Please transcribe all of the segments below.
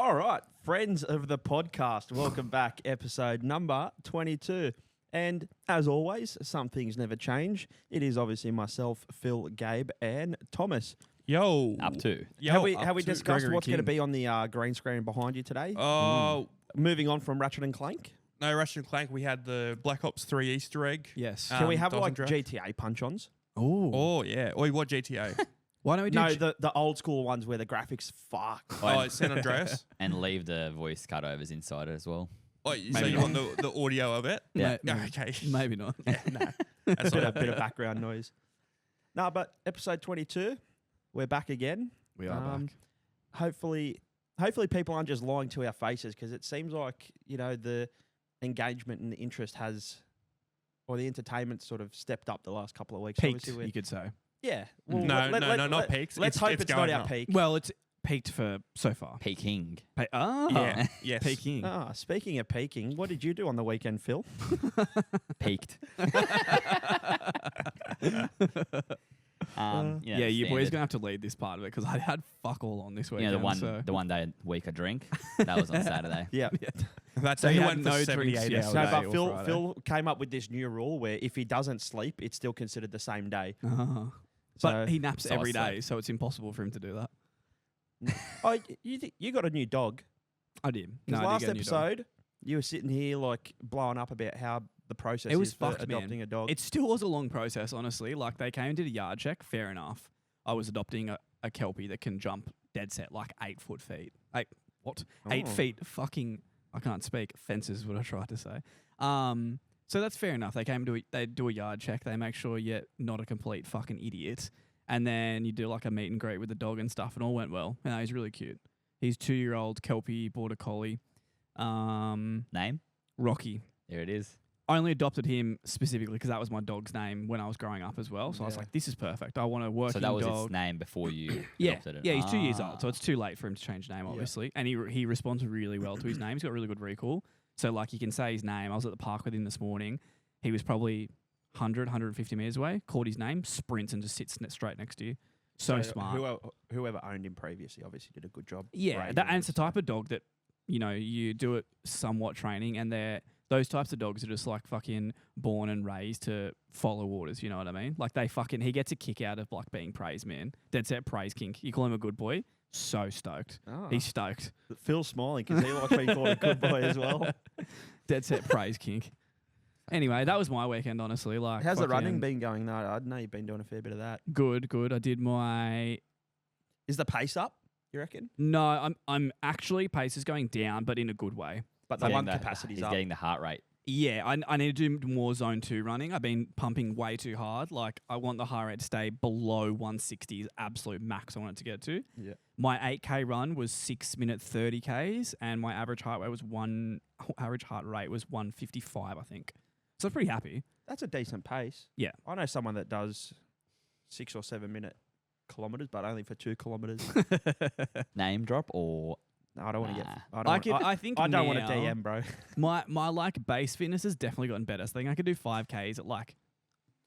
All right, friends of the podcast, welcome back. Episode number 22. And as always, some things never change. It is obviously myself, Phil, Gabe, and Thomas. Yo. Up to. Yo, have we to discussed Gregory what's going to King. be on the green screen behind you today? Oh, Moving on from Ratchet and Clank. no, Ratchet and Clank, we had the Black Ops 3 Easter egg. Yes. Can we have Dawson like Draft. GTA punch-ons? Oh, yeah. Or what GTA? Why don't we do? No, the old school ones where the graphics fuck. Oh, it's San Andreas. And leave the voice cutovers inside it as well. Oh, so Maybe you not. want the audio of it? Yeah. Yeah, okay. Maybe not. That's bit not of background noise. No, but episode 22, we're back again. We are back. Hopefully people aren't just lying to our faces, because it seems like, you know, the engagement and the interest has, or the entertainment sort of stepped up the last couple of weeks. Peaked, Obviously we're- you could say. Yeah. No, not peaked. Let's It's- hope it's it's not going our up. peak. Well, it's peaked for so far. Peking. Yeah. Yes. Peaking. Speaking of peaking, what did you do on the weekend, Phil? Peaked. Yeah, your boy's standard. gonna have to lead this part of it because I had fuck all on this You weekend. know, so. the one day a week I drink. That was on Saturday. Yeah. That's So how he you had went no for drinks 78 yesterday. hours. No, or but Phil Friday. Phil came up with this new rule where if he doesn't sleep, it's still considered the same day. Uh-huh. So- But he naps So I every day, slept. so it's impossible for him to do that. Oh, you got a new dog. I did. Because I did last get a new dog. episode, you were sitting here like blowing up about how the process It was is for fucked, man. adopting a dog. It still was a long process, honestly. Like, they came and did a yard check, fair enough. I was adopting a Kelpie that can jump dead set like 8 foot feet. 8 Oh. feet fucking, I can't speak, fences is what I tried to say. So that's fair enough. They came they do a yard check. They make sure you're not a complete fucking idiot. And then you do like a meet and greet with the dog and stuff, and all went well. You know, he's really cute. He's 2-year-old Kelpie Border Collie. Name? Rocky. There it is. I only adopted him specifically because that was my dog's name when I was growing up as well. So I was Yeah. like, this is perfect. I want a working So that was dog. its name before you Yeah, adopted it. yeah, he's 2 years old, so it's too late for him to change name, Yeah. obviously. And he responds really well to his name. He's got really good recall. So, like, he can say his name. I was at the park with him this morning. He was probably 150 metres away, called his name, sprints, and just sits straight next to you. So smart. Whoever owned him previously obviously did a good job. Yeah, raising and him it's the type of dog that, you know, you do it somewhat training, and those types of dogs are just like fucking born and raised to follow orders, you know what I mean? Like, he gets a kick out of like being praised, man. Dead set praise kink. You call him a good boy, so stoked. Oh. He's stoked. Phil's smiling because he likes being called a good boy as well. Dead set praise kink. Anyway, that was my weekend, honestly. Like, How's the running fucking been going? No, I know you've been doing a fair bit of that. Good. I did my Is the pace up, you reckon? no. I'm actually pace is going down, but in a good way. But the Getting lung the- capacity's He's up. getting the heart rate. Yeah, I need to do more zone 2 running. I've been pumping way too hard. Like, I want the heart rate to stay below 160 is absolute max I want it to get to. Yeah. My 8K run was 6 minute 30 Ks, and my average heart rate was 155, I think. So I'm pretty happy. That's a decent pace. Yeah. I know someone that does 6 or 7 minute kilometers, but only for 2 kilometers. Name drop or No, I don't want to get. Nah. I think I don't want now to DM, bro. my like base fitness has definitely gotten better. So I think I could do 5Ks at like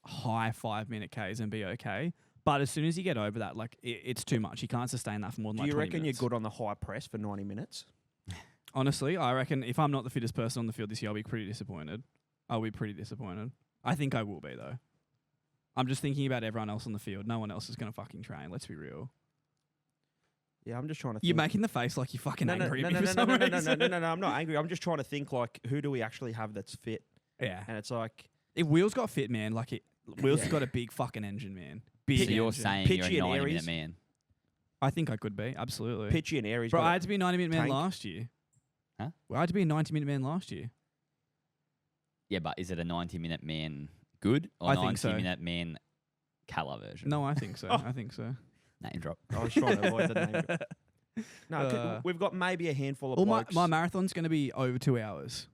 high 5 minute Ks and be okay. But as soon as you get over that, like it's too much. You can't sustain that for more than Do like you 20 reckon minutes. you're good on the high press for 90 minutes? Honestly, I reckon if I'm not the fittest person on the field this year, I'll be pretty disappointed. I'll be pretty disappointed. I think I will be, though. I'm just thinking about everyone else on the field. No one else is going to fucking train. Let's be real. Yeah, I'm just trying to think. You're making the face like you're fucking no, angry no, at no, me no, for no, some no, no, no, reason. no, I'm not angry. I'm just trying to think, like, who do we actually have that's fit? Yeah. And it's like, If Wheels got fit, man, Wheels has Yeah. got a big fucking engine, man. Big so you're engine. saying you're Pitchy a and 90-minute Aries. man. I think I could be, absolutely. pitchy and Aries. Bro, got I a- had to be a 90-minute man tank. last year. Huh? Well, I had to be a 90-minute man last year. Yeah, but is it a 90-minute man good or I think so. 90-minute man colour version? No, I think so. I think so. Name drop. I was trying to avoid the name. No, we've got maybe a handful of Well, blokes. my marathon's going to be over 2 hours.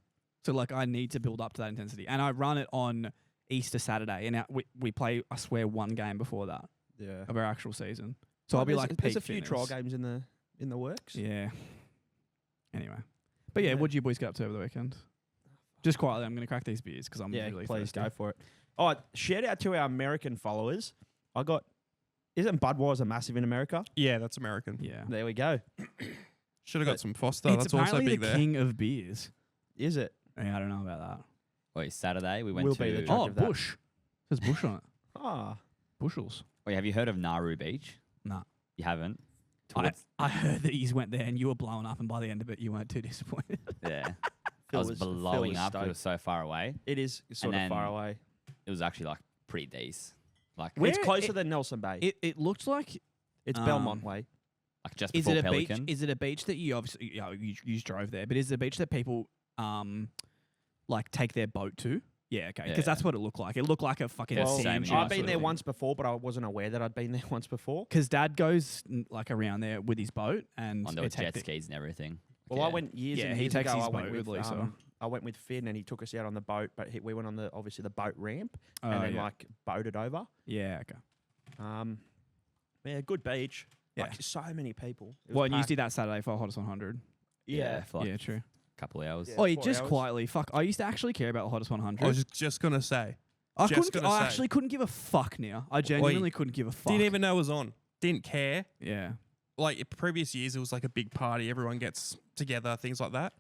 So, like, I need to build up to that intensity. And I run it on Easter Saturday. And we play, I swear, one game before that yeah. of our actual season. So Well, I'll be there's- like, there's peak a few fitness. trial games in the works. Yeah. Anyway. But yeah, Yeah. what did you boys get up to over the weekend? Just quietly, I'm going to crack these beers because I'm Yeah, really please thirsty. go for it. All right, shout out to our American followers. Isn't Budweiser massive in America? Yeah, that's American. Yeah. There we go. Should have got some Foster. It's That's also apparently big the there. king of beers. Is it? Yeah, I don't know about that. Wait, Saturday we went Will to. be the judge Oh, of that. Bush. There's Bush on it. Ah, Bushels. Wait, have you heard of Nauru Beach? Nah. You haven't? I heard that you went there and you were blowing up, and by the end of it, you weren't too disappointed. Yeah. Phil I was was blowing up. It stoked. was so far away. it is sort And of far then- away. It was actually like pretty decent. Like Where- It's closer it- than Nelson Bay. It looked like. It's Belmont Way. like just Is before it a beach? Pelican. Is it a beach that you obviously you drove there? But is it a beach that people like take their boat to? Yeah, okay. Because Yeah. that's what it looked like. It looked like a fucking Well, sand same I've Yeah, been there absolutely. once before, but I wasn't aware that I'd been there once before. Because Dad goes like around there with his boat, and on the it's jet hectic. skis and everything. Well, Yeah. I went years Yeah, and he years takes ago. his I went boat with with Lisa. I went with Finn, and he took us out on the boat. But we went on obviously the boat ramp, Oh, and then yeah. like boated over. Yeah, okay. Yeah, good beach. Yeah. Like so many people. It was Well, and you packed. did that Saturday for Hottest 100. Yeah. For like Yeah, true. a couple of hours. Yeah. Oh, 4 just hours. quietly, fuck. I used to actually care about the Hottest 100. I was just gonna say. I just couldn't. gonna I say. actually couldn't give a fuck now. I genuinely couldn't give a fuck. Didn't even know it was on. Didn't care. Yeah. Like in previous years, it was like a big party. Everyone gets together, things like that.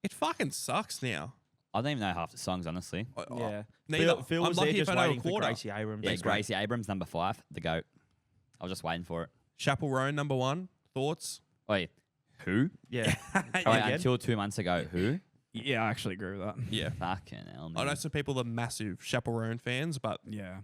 It fucking sucks now. I don't even know half the songs, honestly. Yeah. Neither. Phil I'm was there lucky if just I know a waiting for quarter. Gracie Abrams. Yeah, Thanks, mate. Gracie Abrams, number 5, the GOAT. I was just waiting for it. Chapel Roan, number 1. Thoughts? Wait, who? Yeah. Oh, wait, again? until 2 months ago, who? Yeah, I actually agree with that. Yeah. Fucking hell, I know man. some people are massive Chapel Roan fans, but Yeah.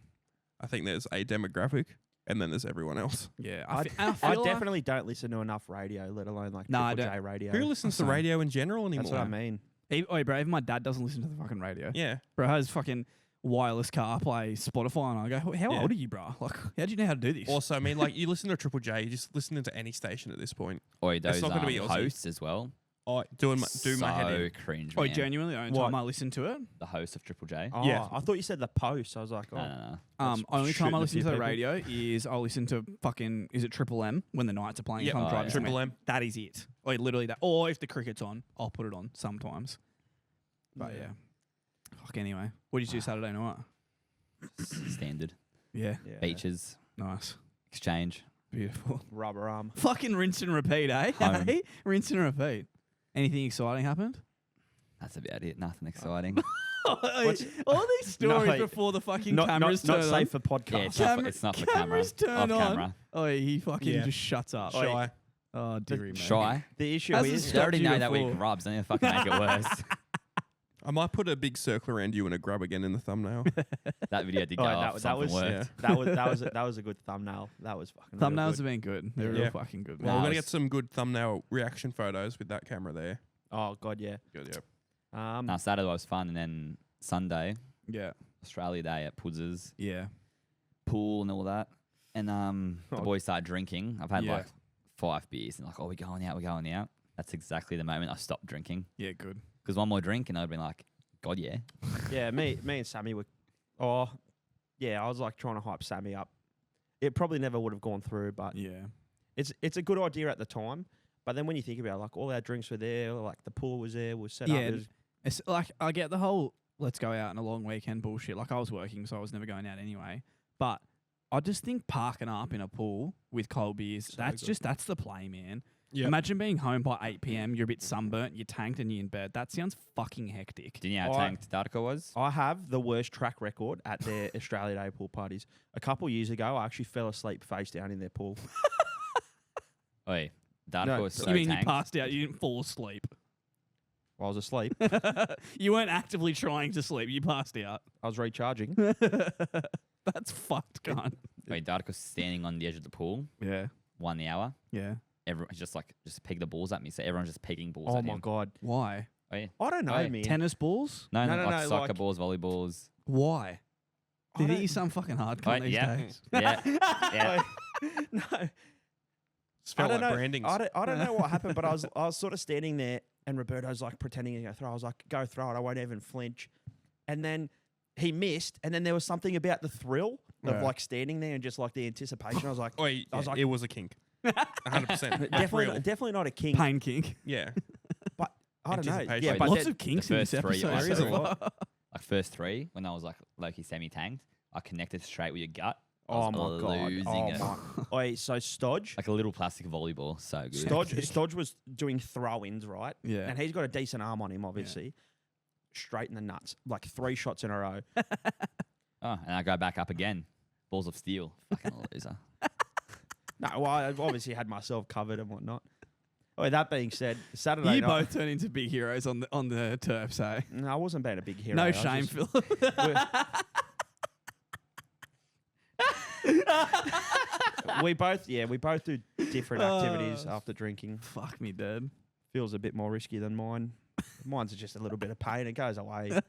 I think there's a demographic and then there's everyone else. Yeah. I, I I feel like- definitely don't listen to enough radio, let alone like No, I Triple don't. J radio. Who listens to Same. radio in general anymore? That's what I mean. Oi, bro, even my dad doesn't listen to the fucking radio. Yeah. Bro has fucking wireless CarPlay, Spotify, and I go, how Yeah. old are you, bro? Like, how do you know how to do this? Also, I mean, like, you listen to Triple J, you just listening to any station at this point. Oi, those not gonna be Aussie. hosts as well. Oh, do my head in. Cringe, Oi, man. genuinely, the only What? time I listen to it, The host of Triple J. Oh, Yeah. I thought you said the post. I was like, oh. No. That's only time shooting I a listen few to the people. radio is I'll listen to fucking, is it Triple M when the Knights are playing? Yeah. If I'm Oh, driving yeah. somewhere. Triple M. That is it. Oi, literally that. Or if the cricket's on, I'll put it on sometimes. But Yeah. yeah. Fuck, anyway. What did you do Saturday night? Standard. Yeah. Yeah. Beaches. Nice. Exchange. Beautiful. Rubber arm. Fucking rinse and repeat, eh? Home. Hey? Rinse and repeat. Anything exciting happened? That's about it. Nothing exciting. What's- All these stories No, before the fucking Not cameras not turn safe for yeah, podcast. it's not, Camera- for, it's not for camera. cameras turn Off on. camera. on. Oh, he fucking Yeah. just shuts up. Oi. Shy. Oh, dearie me. Shy. The issue Has is this They already stopped you know that we before? grubs. Don't even fucking make it worse. I might put a big circle around you and a grub again in the thumbnail. That video did go Oh, off. that Something was worked. that was a good thumbnail. That was fucking real Thumbnails good. have been good. They're Yeah. real fucking good. Well, Man. we're Nah, going to it's- get some good thumbnail reaction photos with that camera there. Oh god, yeah. Good, yeah. Nah, Saturday was fun, and then Sunday, Yeah. Australia Day at Puds's Yeah. pool and all that. And the Oh. boys started drinking. I've had Yeah. like 5 beers, and like, oh, we're going out. That's exactly the moment I stopped drinking. Yeah, good. Because one more drink, and I'd been like, God, yeah. Yeah, me and Sammy were. Oh, yeah. I was like trying to hype Sammy up. It probably never would have gone through, but Yeah. it's a good idea at the time. But then when you think about it, like all our drinks were there, like the pool was there, was set Yeah, up. It was, It's like I get the whole let's go out on a long weekend bullshit. Like I was working, so I was never going out anyway. But I just think parking up in a pool with cold beers, So that's good. that's the play, man. Yep. Imagine being home by 8 p.m. You're a bit sunburnt, you're tanked, and you're in bed. That sounds fucking hectic. Didn't you know how Alright. tanked Darko was? I have the worst track record at their Australia Day pool parties. A couple years ago, I actually fell asleep face down in their pool. Oi, Darko No, was so so you mean tanked. you passed out? You didn't fall asleep. I was asleep. You weren't actively trying to sleep. You passed out. I was recharging. That's fucked, cunt. Wait, Darko's standing on the edge of the pool, Yeah. 1 hour. Yeah. Everyone just peg the balls at me. So everyone's just pegging balls Oh at my him. god. Why? Oh, yeah. I don't know, Hey, man. Tennis balls? No, No, no, no, like no, soccer like- balls, volleyballs. Why? I Did he don't- eat some fucking hard Oh, cunt these yeah. days? Yeah. Yeah. no, Just I felt don't like know. branding. I don't know what happened, but I was sort of standing there, and Roberto's like pretending to go throw. I was like, go throw it. I won't even flinch. And then he missed, and then there was something about the thrill of Yeah. like standing there and just like the anticipation. I was like, Wait, I was like- it was a kink. 100%. definitely not a king. Pain kink. Yeah. But I don't know. Anticipation. Yeah, Wait, but Lots then- of kinks the in this first three episode. are There is a so lot. far. Like first 3, when I was like Loki semi-tanked, I connected straight with your gut. Oh my god! losing it. Oi, so Stodge, Like a little plastic volleyball. So good. Stodge was doing throw-ins, right? Yeah. And he's got a decent arm on him, obviously. Straight in the nuts, like 3 shots in a row. Oh, and I go back up again. Balls of steel. Fucking loser. No, well, I obviously had myself covered and whatnot. Oh, that being said, Saturday You night. both turn into big heroes on the turfs, eh? No, I wasn't being a big hero. No I was shame, just- Phil. we both do different activities after drinking. Fuck me, Dad. Feels a bit more risky than mine. Mine's just a little bit of pain. It goes away.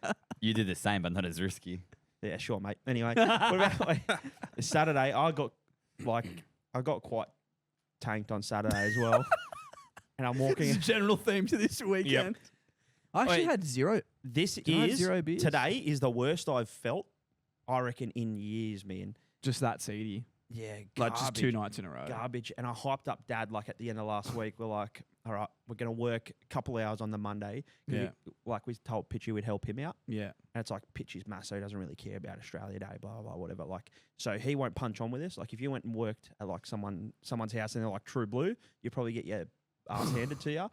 You did the same, but not as risky. Yeah, sure, mate. Anyway, what about Saturday? I got quite tanked on Saturday as well. And I'm walking. It's a general theme to this weekend. I actually Wait. had zero. This Did I have is 0 beers? today is the worst I've felt, I reckon, in years, man. Just that seedy. Yeah, Like just 2 garbage. nights in a row. Garbage. And I hyped up Dad like at the end of last week. We're like, all right, we're going to work a couple of hours on the Monday. 'Cause Yeah. we told Pitchy we'd help him out. Yeah. And it's like Pitchy's mass, so he doesn't really care about Australia Day, blah, blah, blah, whatever. Like, so he won't punch on with us. Like, if you went and worked at like someone's house and they're like True Blue, you'd probably get your ass handed to you.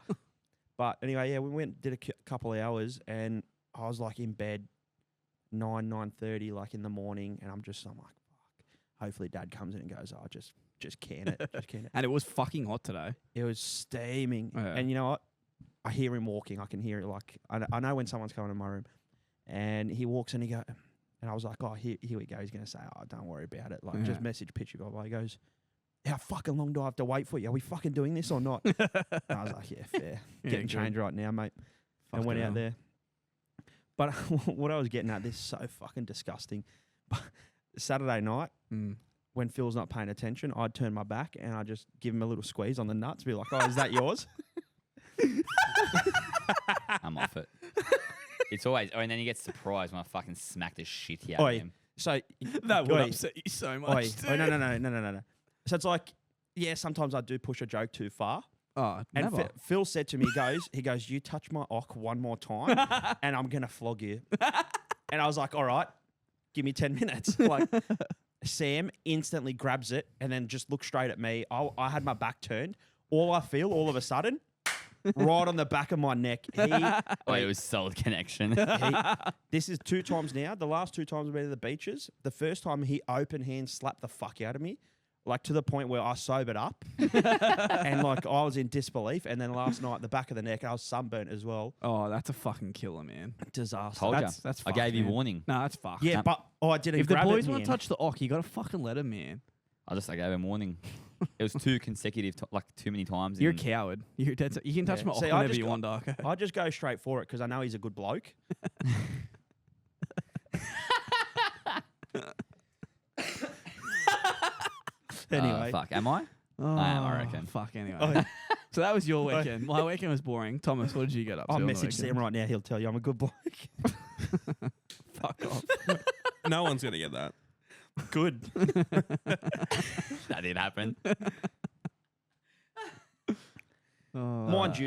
But anyway, yeah, we went, did a couple of hours, and I was like in bed 9:30, like in the morning, and I'm like, fuck. Hopefully Dad comes in and goes, oh, just can it, just can it. And it was fucking hot today. It was steaming. Yeah. And you know what? I hear him walking. I can hear it. Like, I know when someone's coming in my room. And he walks and and I was like, oh, here we go. He's going to say, oh, don't worry about it. Like, just message Pitchy, blah, blah. He goes, how fucking long do I have to wait for you? Are we fucking doing this or not? And I was like, yeah, fair. Getting good. changed right now, mate. And Fucking went hell. out there. But what I was getting at, this is so fucking disgusting. But Saturday night, when Phil's not paying attention, I'd turn my back and I'd just give him a little squeeze on the nuts, be like, oh, is that yours? I'm off it. It's always, and then he gets surprised when I fucking smack the shit out Oi, of him. So That would oi, upset you so oi, much. oi, no. So it's like, yeah, sometimes I do push a joke too far. Oh, And never. Phil said to me, he goes, you touch my ock one more time and I'm going to flog you. And I was like, all right, give me 10 minutes. Like, Sam instantly grabs it and then just looks straight at me. I had my back turned. All I feel, all of a sudden, right on the back of my neck. It was solid connection. This is 2 times now. The last 2 times we've been to the beaches. The first time he open hand slapped the fuck out of me. Like to the point where I sobered up and like I was in disbelief. And then last night, the back of the neck, I was sunburnt as well. Oh, that's a fucking killer, man. Disaster. Told ya. That's I fucked, gave you man. warning. No, that's fucked. Yeah, but I didn't If the grab boys it. want to touch the ock, you got to fucking let them, man. I gave him warning. It was 2 consecutive, like too many times. You're a in- coward. You can touch my ock See, I whenever just you got- want, Darko. I just go straight for it because I know he's a good bloke. Anyway. Fuck. Am I? I am, I reckon. Fuck, anyway. Oh, So that was your weekend. My weekend was boring. Thomas, what did you get up to? I'll on the message Sam weekend? right now. He'll tell you I'm a good bloke. Fuck off. No one's going to get that. Good. That did happen. Mind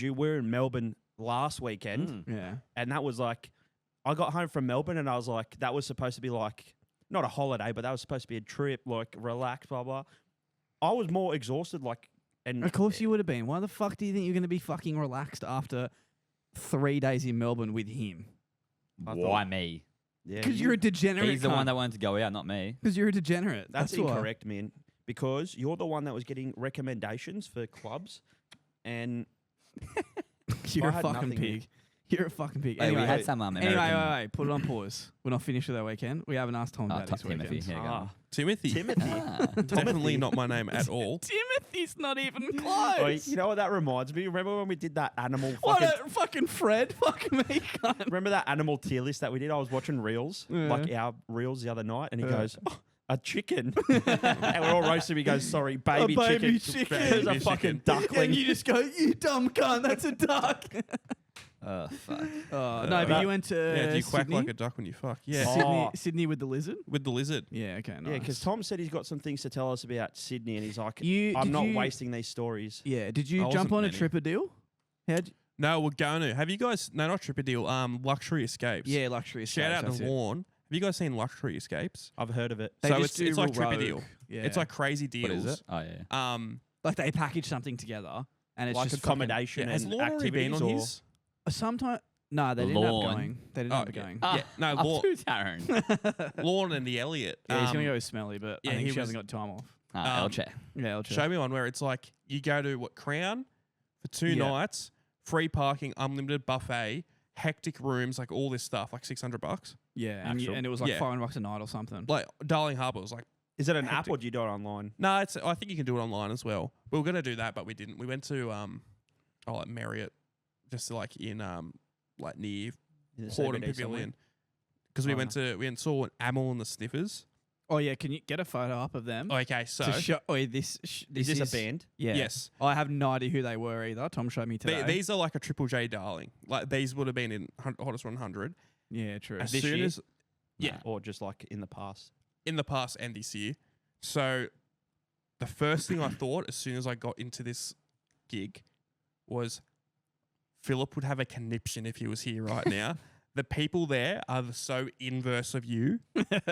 you, we're in Melbourne last weekend, Yeah. and that was like, I got home from Melbourne, and I was like, that was supposed to be like, not a holiday, but that was supposed to be a trip, like relax, blah blah. I was more exhausted, like, and Of course you would have been. Why the fuck do you think you're going to be fucking relaxed after 3 days in Melbourne with him? Why me? yeah, Because you're a degenerate. He's the one that wanted to go out, not me. Because you're a degenerate. That's why. incorrect, man. Because you're the one that was getting recommendations for clubs, and You're I a had fucking nothing, pig. You're a fucking pig. Hey, Anyway, we had some American. wait. Put it on pause. We're not finished with our weekend. We haven't asked Tom about his Timothy. weekend. Here you go. Timothy. Timothy. Ah. Definitely not my name at all. Timothy's not even Oh, close. you know what that reminds me? Remember when we did that animal What fucking... a fucking Fred. Fuck me, cunt. Remember that animal tier list that we did? I was watching reels, Yeah. like our reels the other night, and he Yeah. goes, oh, a chicken. And we're all roasted. He goes, sorry, baby, baby chicken. chicken. There's a Baby fucking chicken. duckling. And you just go, you dumb cunt, that's a duck. Oh, fuck. Oh, no, but you went to Yeah, do you quack Sydney? like a duck when you fuck? Yeah. Oh. Sydney with the lizard? With the lizard. Yeah, okay, nice. Yeah, because Tom said he's got some things to tell us about Sydney, and he's like, You- I'm did not you- wasting these stories. Yeah, did you I jump wasn't on a many. tripper deal? How'd you, No, we're going to. Have you guys... No, not Tripper Deal. Luxury Escapes. yeah, luxury Shout escapes, out that's to it. Warren. you guys seen Luxury Escapes? I've heard of it. They So just it's do like real Trippy rogue. Deal. Yeah. It's like crazy deals. What is it? Oh yeah. like they package something together and it's Like just accommodation Has and Lorne already been activities on or his? Sometimes no, they didn't end up Lawn. going. They didn't Oh, end up okay. going. Yeah, no, up Lorne, to Taryn. Lorne and the Elliot. Yeah, he's gonna go with Smelly, but yeah, I think he she hasn't was- got time off. Elche. Yeah, I'll check. Show me one where it's like you go to Crown for 2 Yeah. nights, free parking, unlimited buffet, hectic rooms, like all this stuff, like $600. Yeah, Actual- and it was like Yeah. $500 a night or something. Like Darling Harbour was like, is it an app Hectic. or do you do it online? no, it's. I think you can do it online as well. We were gonna do that, but we didn't. We went to like Marriott, just like in like near In the Horton CBD somewhere? Pavilion, because we Oh, went and saw Amel and the Sniffers. Oh yeah, can you get a photo up of them? Okay, so to show, this Is this a band? Yeah. yes, I have no idea who they were either. Tom showed me today. these are like a Triple J darling. Like these would have been in Hottest 100. yeah, true. As This soon year? as yeah, Or just like in the past? in the past and this year. So the first thing I thought as soon as I got into this gig was Philip would have a conniption if he was here right now. The people there are so inverse of you,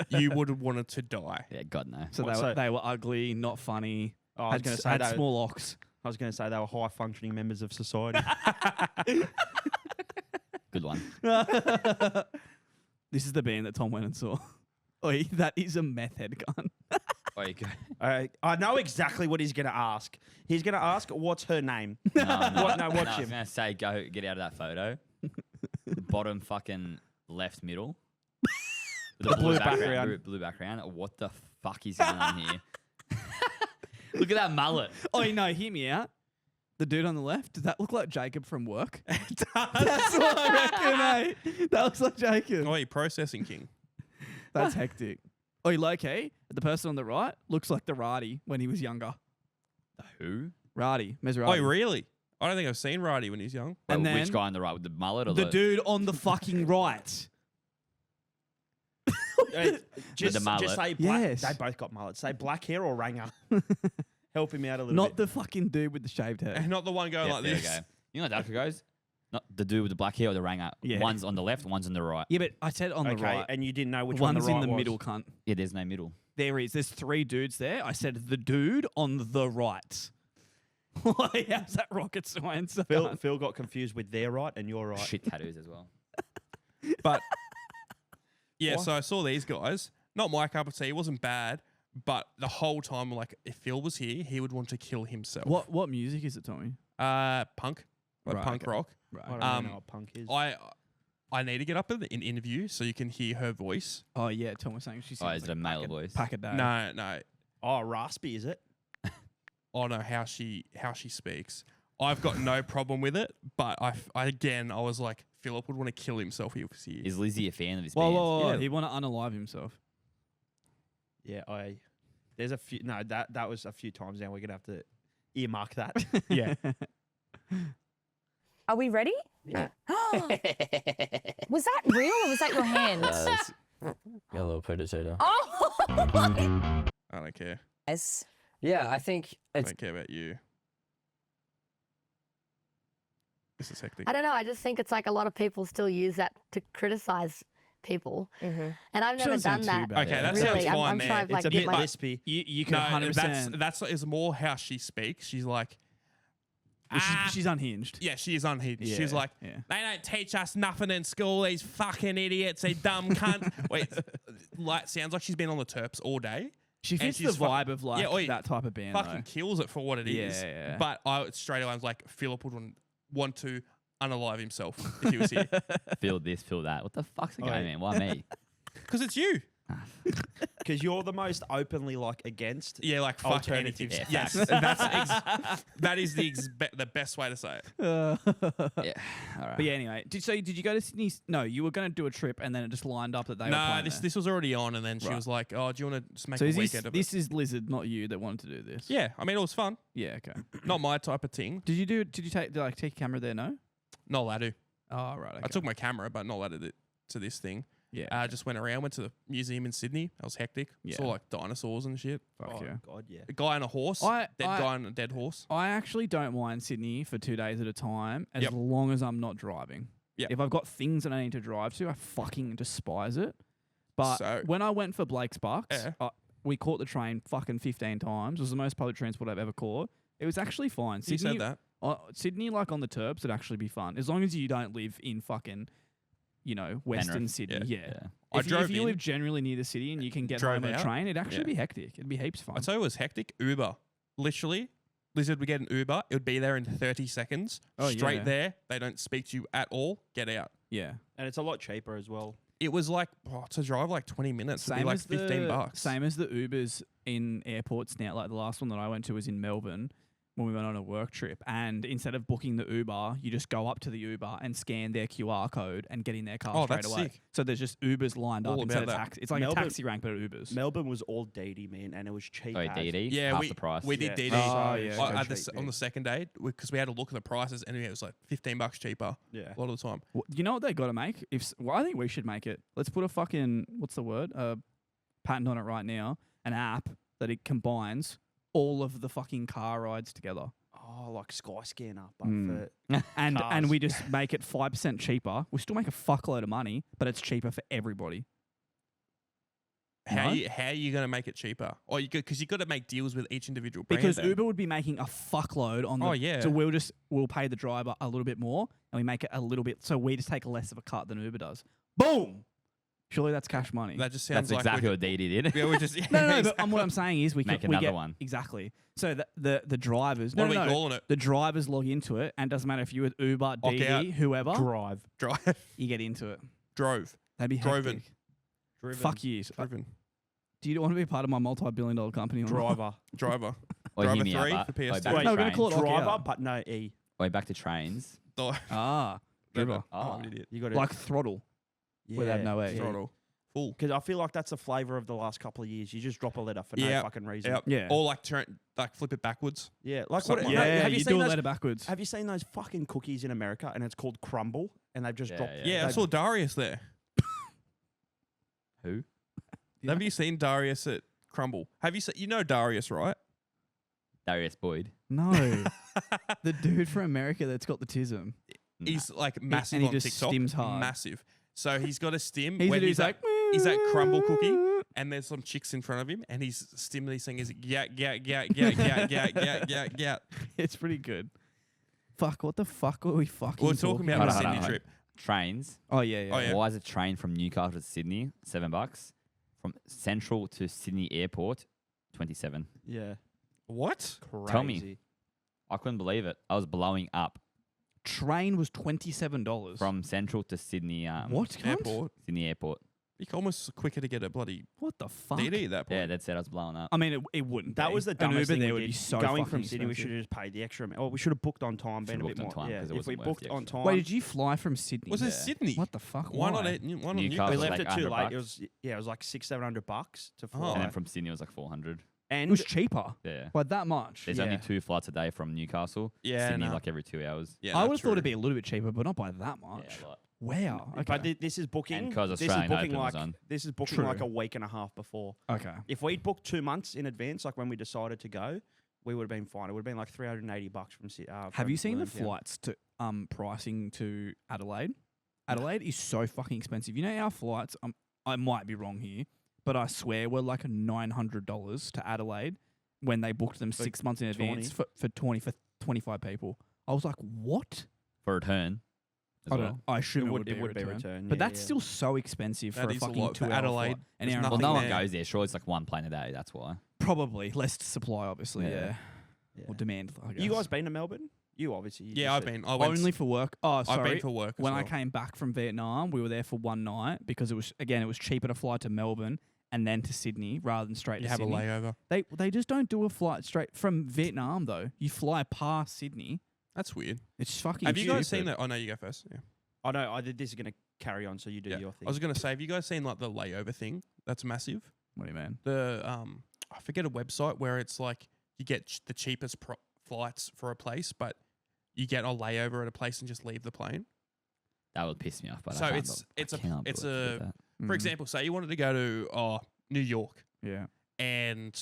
you would have wanted to die. Yeah, God no. So What, they, so- were, they were ugly, not funny. Oh, I was going to say had they, small ox. I was going to say they were high functioning members of society. Good one. This is the band that Tom went and saw. Oi, that is a meth head gun. Oh, you go. I know exactly what he's going to ask. He's going to ask, "What's her name?" No, no, What- no, watch I was him. gonna say, go get out of that photo. The bottom fucking left middle. With The blue background. Blue background. What the fuck is going on here? Look at that mullet. Oh, no, hear me out. The dude on the left, does that look like Jacob from work? That's That's what I reckon, eh? That looks like Jacob. oh, processing king. That's hectic. Oi, low-key, the person on the right looks like the Radi when he was younger. Who? Radi, Maserati. Oh, really? I don't think I've seen Roddy when he's young. And Wait, which then guy on the right with the mullet or the dude on the fucking right. Just mullet. say black. Yes. They both got mullets. Say black hair or ranger. Help him out a little Not bit. the fucking dude with the shaved head. And not the one going Yeah, like there this. you go. You know how Darko goes? Not the dude with the black hair or the ranger. Yeah. One's on the left, one's on the right. Yeah, but I said on the Okay, right. and you didn't know which one One's the right in the was. middle, cunt. Yeah, there's no middle. There is. There's 3 dudes there. I said the dude on the right. Like, how's that rocket science? Phil got confused with their right and your right. Shit tattoos as well. But yeah, What? so I saw these guys. Not my cup of tea. It wasn't bad. But the whole time, like, if Phil was here, he would want to kill himself. What music is it, Tommy? Punk. Like Right, punk okay. rock. I Right. don't really know what punk is. I need to get up in the interview so you can hear her voice. Oh yeah, Tom was saying she Oh, sounds is it a male voice? Pack a day. No. Oh, raspy, is it? I know how she speaks. I've got no problem with it, but I was like, Philip would want to kill himself if he was here. Is Lizzie a fan of this Whoa, band? whoa, whoa! Yeah. He want to unalive himself. Yeah, there's a few. No, that was a few times now. We're gonna have to earmark that. Yeah. Are we ready? Was that real or was that your hand? Got a little potato. Oh! I don't care. Yes. Yeah, I think I it's don't care about you. This is hectic. I don't know. I just think it's like a lot of people still use that to criticize people, and I've never Shouldn't sound done too that. bad. Okay, that Really, sounds I'm fine trying there. to, like, It's a get bit my- lispy. You can No, 100%. that's is more how she speaks. She's like, She's unhinged. yeah, she is unhinged. She's Yeah, like, yeah. they don't teach us nothing in school. These fucking idiots, they dumb cunt. Wait, like sounds like she's been on the Terps all day. She And fits the she's vibe of like yeah, oi, that type of band. Fucking Though. kills it for what it is. Yeah. But I straight away I was like, Philip would want to unalive himself if he was here Feel this, feel that. What the fuck's the Oh, game, yeah. man? Why me? because it's you. Because you're the most openly like against. Yeah, like fuck Alternatives. anything. Yeah, Yes, that is the best way to say it. Yeah. All right. But yeah, anyway. Did you go to Sydney? No, you were going to do a trip, and then it just lined up that they were No, playing this there. was already on, and then she Right. was like, "Oh, do you want to just make So a is weekend of this it?" is Lizard, not you, that wanted to do this? Yeah, I mean it was fun. Yeah. Okay. Not my type of thing. Did you take your camera there? No. Not allowed to. Oh right. Okay. I took my camera, but not allowed to this thing. Yeah. Just went around, went to the museum in Sydney. That was hectic. Yeah. Saw like dinosaurs and shit. Fuck Oh yeah. God, yeah. A guy on a horse. I- guy on a dead horse. I actually don't mind Sydney for 2 days at a time as Yep. long as I'm not driving. Yep. If I've got things that I need to drive to, I fucking despise it. But So- when I went for Blake's Bucks, Yeah. we caught the train fucking 15 times. It was the most public transport I've ever caught. It was actually fine. You said that. Sydney, like on the Terps, would actually be fun as long as you don't live in fucking, Western Penrith. Sydney. Yeah. I If drove you in, live generally near the city and you can get drove home on a out. train, it'd actually Yeah. be hectic. It'd be heaps fun. I tell you, it was hectic. Uber, literally. Lizard would get an Uber. It would be there in 30 seconds. Oh, Straight yeah. there. They don't speak to you at all. Get out. Yeah. And it's a lot cheaper as well. It was like to drive like 20 minutes would be like as $15. Same as the Ubers in airports now. Like the last one that I went to was in Melbourne when we went on a work trip. And instead of booking the Uber, you just go up to the Uber and scan their QR code and get in their car Oh, straight that's away. sick. So there's just Ubers lined All up instead about of that. taxi. It's like Melbourne- a taxi rank, but Ubers. Melbourne was all DD, man, and it was cheap. Oh, as. DD, Yeah, half we the price. we did Yeah. DD. Oh, yeah, so At cheap, on yeah. the second day because we had to look at the prices and it was like $15 cheaper Yeah. a lot of the time. You know what they got to make? I think we should make it. Let's put a fucking what's the word? Patent on it right now. An app that it combines all of the fucking car rides together, Oh, like Skyscanner, but Mm. for and Cars. we just make it 5% cheaper. We still make a fuckload of money, but it's cheaper for everybody. How No? are you going to make it cheaper? Or because you got to make deals with each individual brand. Because then. Uber would be making a fuckload on the. Oh, yeah. So we'll pay the driver a little bit more, and we make it a little bit. So we just take less of a cut than Uber does. Boom. Surely that's cash money. that just sounds That's like exactly what DD did. Yeah, we're just no. But what I'm saying is we Make can we another get, one. exactly. So the drivers. What no, are we no, no. calling it? The drivers log into it, and it doesn't matter if you're with Uber, out. DD, whoever, drive. Drive. you get into it. Drove. That'd be Droven. hectic. Driven. Fuck you. Driven. Do you want to be part of my multi-billion-dollar company? Or not? Driver. Driver. Or Driver hear me out, 3 but- for PS2. Back to Wait, no, we're gonna trains. call it Driver, Lock out. but no E. Back to trains. Ah, driver. Oh, Oh. I'm an idiot. You got Like throttle without no E. Throttle. Full. Because I feel like that's the flavour of the last couple of years. You just drop a letter for no Yep. fucking reason. Yep. Yeah. Or like flip it backwards. Yeah, like Something what? like no, that. have you you seen do a those? letter backwards. Have you seen those fucking cookies in America? And it's called Crumble, and they've just Yeah, dropped. yeah. Yeah, I they've- saw Darius there. Who? Have you seen Darius at Crumble? Have you seen? You know Darius, right? Darius Boyd. No, the dude from America that's got the tism. He's like massive and he on just TikTok. stims hard. Massive. So he's got a stim He's, when the dude's he's like, he's at Crumble cookie, and there's some chicks in front of him, and he's stimming these things. Yeah. It's pretty good. Fuck, what the fuck were we fucking We're talking about Hold the on, Sydney hold on. trip. Trains. Oh, yeah, yeah. Oh, yeah. Why is a train from Newcastle to Sydney $7? From Central to Sydney Airport, 27. Yeah, What? crazy. Tell me. I couldn't believe it. I was blowing up Train was $27. from Central to Sydney. What? cunt? Airport. Sydney Airport. You can almost quicker to get a bloody What the fuck? DD at that point. Yeah, that said I was blowing up. I mean, it wouldn't. That be. was the An dumbest Uber thing there we would be did. so Going fucking from Sydney, we expensive. should have just paid the extra. Oh, we should have booked on time, been a Should've bit booked more. on time Yeah, 'cause it if we wasn't worth booked the on extra. time, Wait, did you fly from Sydney? Was it Yeah. Sydney? What the fuck? Why not? Why not Newcastle? we was left like it too late. $100. It was it was like $600-700 to Oh. fly. And then from Sydney it was like 400. It And was cheaper Yeah. by that much. There's only 2 flights a day from Newcastle. Yeah, Sydney no. like every 2 hours. Yeah, I no, would have thought it'd true. be a little bit cheaper, but not by that much. Yeah, a lot. Wow. Okay. but this is booking. And 'cause this is Australian booking Open like was on. this is booking True. like a week and a half before. okay. If we'd booked 2 months in advance, like when we decided to go, we would have been fine. It would have been like $380 from. Have you seen the Williamstown. flights to pricing to Adelaide? Adelaide is so fucking expensive. You know our flights. I might be wrong here, but I swear were like $900 to Adelaide when they booked them For 6 months in 20? advance for 25 people. I was like, what? For return. I don't know. I assume It would be return. But yeah, that's yeah. still so expensive That for a is a fucking lot. For 2 hour Adelaide, flight. An there's hour and a nothing Well, no half. one there. goes there. Sure, it's like one plane a day. That's why. Probably less supply, obviously. Yeah. Yeah. Yeah. Or demand. I guess. You guys been to Melbourne? You obviously. You Yeah, just I've said- been. I went. only for work. Oh, I've sorry. been for work. As When well. I came back from Vietnam, we were there for one night because it was cheaper to fly to Melbourne and then to Sydney rather than straight you to have Sydney. a layover. They just don't do a flight straight from Vietnam though. You fly past Sydney. That's weird. It's fucking. Have you guys stupid. seen that? Oh no, you go first. Yeah. I know. This is going to carry on, so you do Yeah. your thing. I was gonna say, have you guys seen like the layover thing? That's massive. What do you mean? The I forget a website where it's like you get the cheapest flights for a place, but you get a layover at a place and just leave the plane. That would piss me off. But So I can't it's- do- it's I a- cannot it's do it to a- that. For example, say you wanted to go to New York, Yeah. and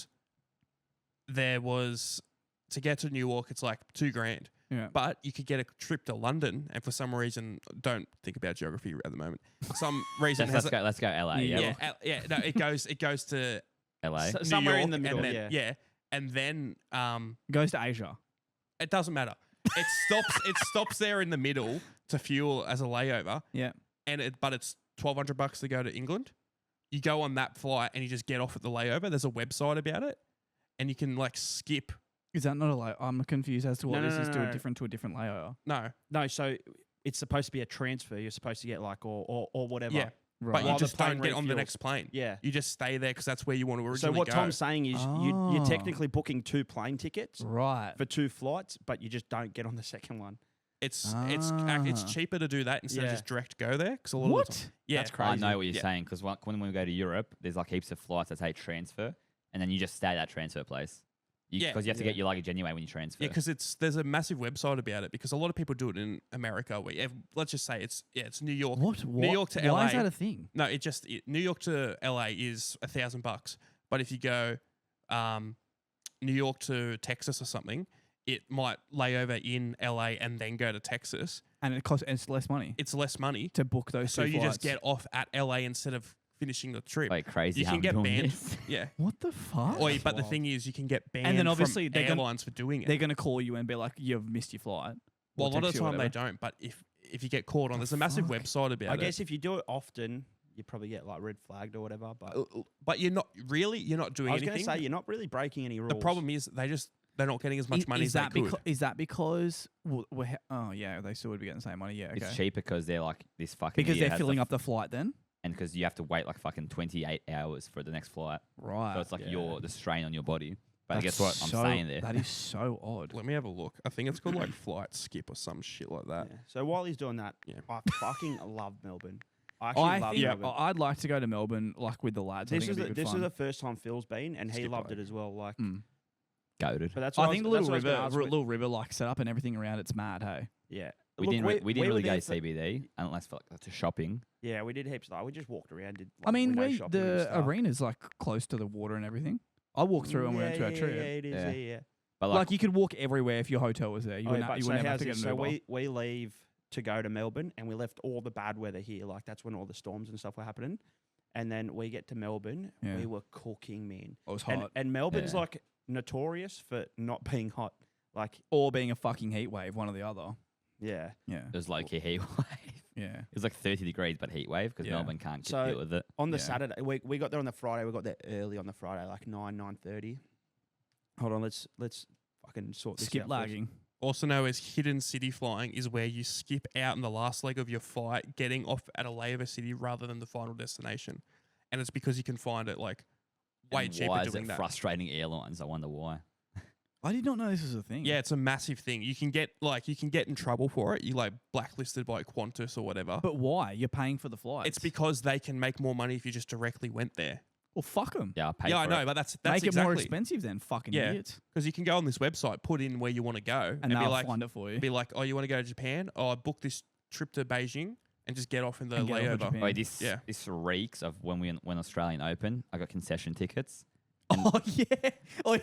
there was to get to New York, it's like $2,000. Yeah. But you could get a trip to London, and for some reason, don't think about geography at the moment. For some reason, Let's go LA. yeah, no, it goes to LA. New Somewhere in York, the middle, and then, and then Goes to Asia. it doesn't matter. It stops there in the middle to fuel as a layover, Yeah. but it's $1,200 to go to England. You go on that flight and you just get off at the layover. There's a website about it, and you can like skip. Is that not a layover? I'm confused as to what No, this no, is no, to no. a different layover. No, No, so it's supposed to be a transfer. You're supposed to get like or whatever. yeah, Right. but you While the just plane don't get on the refuels. next plane. Yeah. You just stay there because that's where you want to So originally what go. Tom's saying is you're Oh. technically booking 2 plane tickets Right. for 2 flights, but you just don't get on the second one. It's Ah. cheaper to do that instead of Yeah. just direct go there because a lot of the time, What? yeah, That's crazy. I know what you're Yeah. saying because when we go to Europe, there's like heaps of flights that say transfer, and then you just stay at that transfer place. Yeah. Because you have to get your luggage anyway when you transfer. Yeah, because there's a massive website about it because a lot of people do it in America. Where let's just say it's New York. What? New York to Why LA. is that a thing? No, New York to LA is $1,000, but if you go New York to Texas or something, it might lay over in LA and then go to Texas. And it's less money It's less money, to book those so two you just flights. get off at LA instead of finishing the trip. Like crazy you how can I'm get doing banned. this. Yeah. What the fuck? But the thing is, you can get banned then obviously from they're gonna- airlines for doing it. They're going to call you and be like, you've missed your flight. Well, a Or lot of text the you or time they whatever. don't. But if you get caught on, there's a massive fuck? website about I it. guess if you do it often, you probably get like red flagged or whatever. But But you're not doing I was going anything. to say you're not really breaking any rules. The problem is they're not getting as much money is as that they could. Is that because? Oh yeah, they still would be getting the same money. Yeah, okay. It's cheaper because they're like this fucking. Because idiot they're has filling up the flight then. and because you have to wait like fucking 28 hours for the next flight. Right. So it's like yeah. the strain on your body. But That's guess what I'm so- saying there? That is so odd. Let me have a look. I think it's called like flight skip or some shit like that. Yeah. So while he's doing that, Yeah. I fucking love Melbourne. I actually I love think Melbourne. I'd like to go to Melbourne like with the lads. I This think is it'd be good this is fun. the first time Phil's been, and he Skip loved over. it as well. Like, Goated. but that's what I think the that's little what I was gonna river, ask with- little river like set up and everything around it's mad. Hey. Yeah, We Look, didn't we really were go there for- CBD unless for like to shopping. Yeah, we did heaps. Like, we just walked around. Did I mean, window shopping and the stuff. arena's like close to the water and everything. I walked through and we went to our yeah, trip. Yeah, it is. Yeah. Yeah. But Like you could walk everywhere if your hotel was there. You Oh, wouldn't, but you so wouldn't have how's to get this? an So Uber. we leave to go to Melbourne, and we left all the bad weather here. Like that's when all the storms and stuff were happening. And then we get to Melbourne. Yeah. We were cooking, man. It was hot. And Melbourne's Yeah. like notorious for not being hot. Like, Or being a fucking heat wave, one or the other. yeah. Yeah. it was low key heat wave. Yeah. It was like 30 degrees, but heat wave because Yeah. Melbourne can't So- deal with it. On the Yeah. Saturday, we got there on the Friday. We got there early on the Friday, like 9:30. Hold on, let's fucking sort this Skip out first. lagging. Also known as hidden city flying is where you skip out in the last leg of your flight, getting off at a layover city rather than the final destination. And it's because you can find it like way And cheaper why is doing it that. frustrating airlines? I wonder why. I did not know this was a thing. Yeah, it's a massive thing. You can get in trouble for it. You like blacklisted by Qantas or whatever. But why? You're paying for the flights. It's because they can make more money if you just directly went there. Well, fuck them. Yeah, I pay Yeah, for I know, it. but that's Make it exactly more expensive then, fucking Yeah. idiots. because you can go on this website, put in where you want to go, And be they'll like, find it for you. oh, you want to go to Japan? Oh, I booked this trip to Beijing and just get off in the And get off at layover. Japan. Wait, this Yeah. this reeks of when we went Australian Open. I got concession tickets. Oh, yeah. Oh,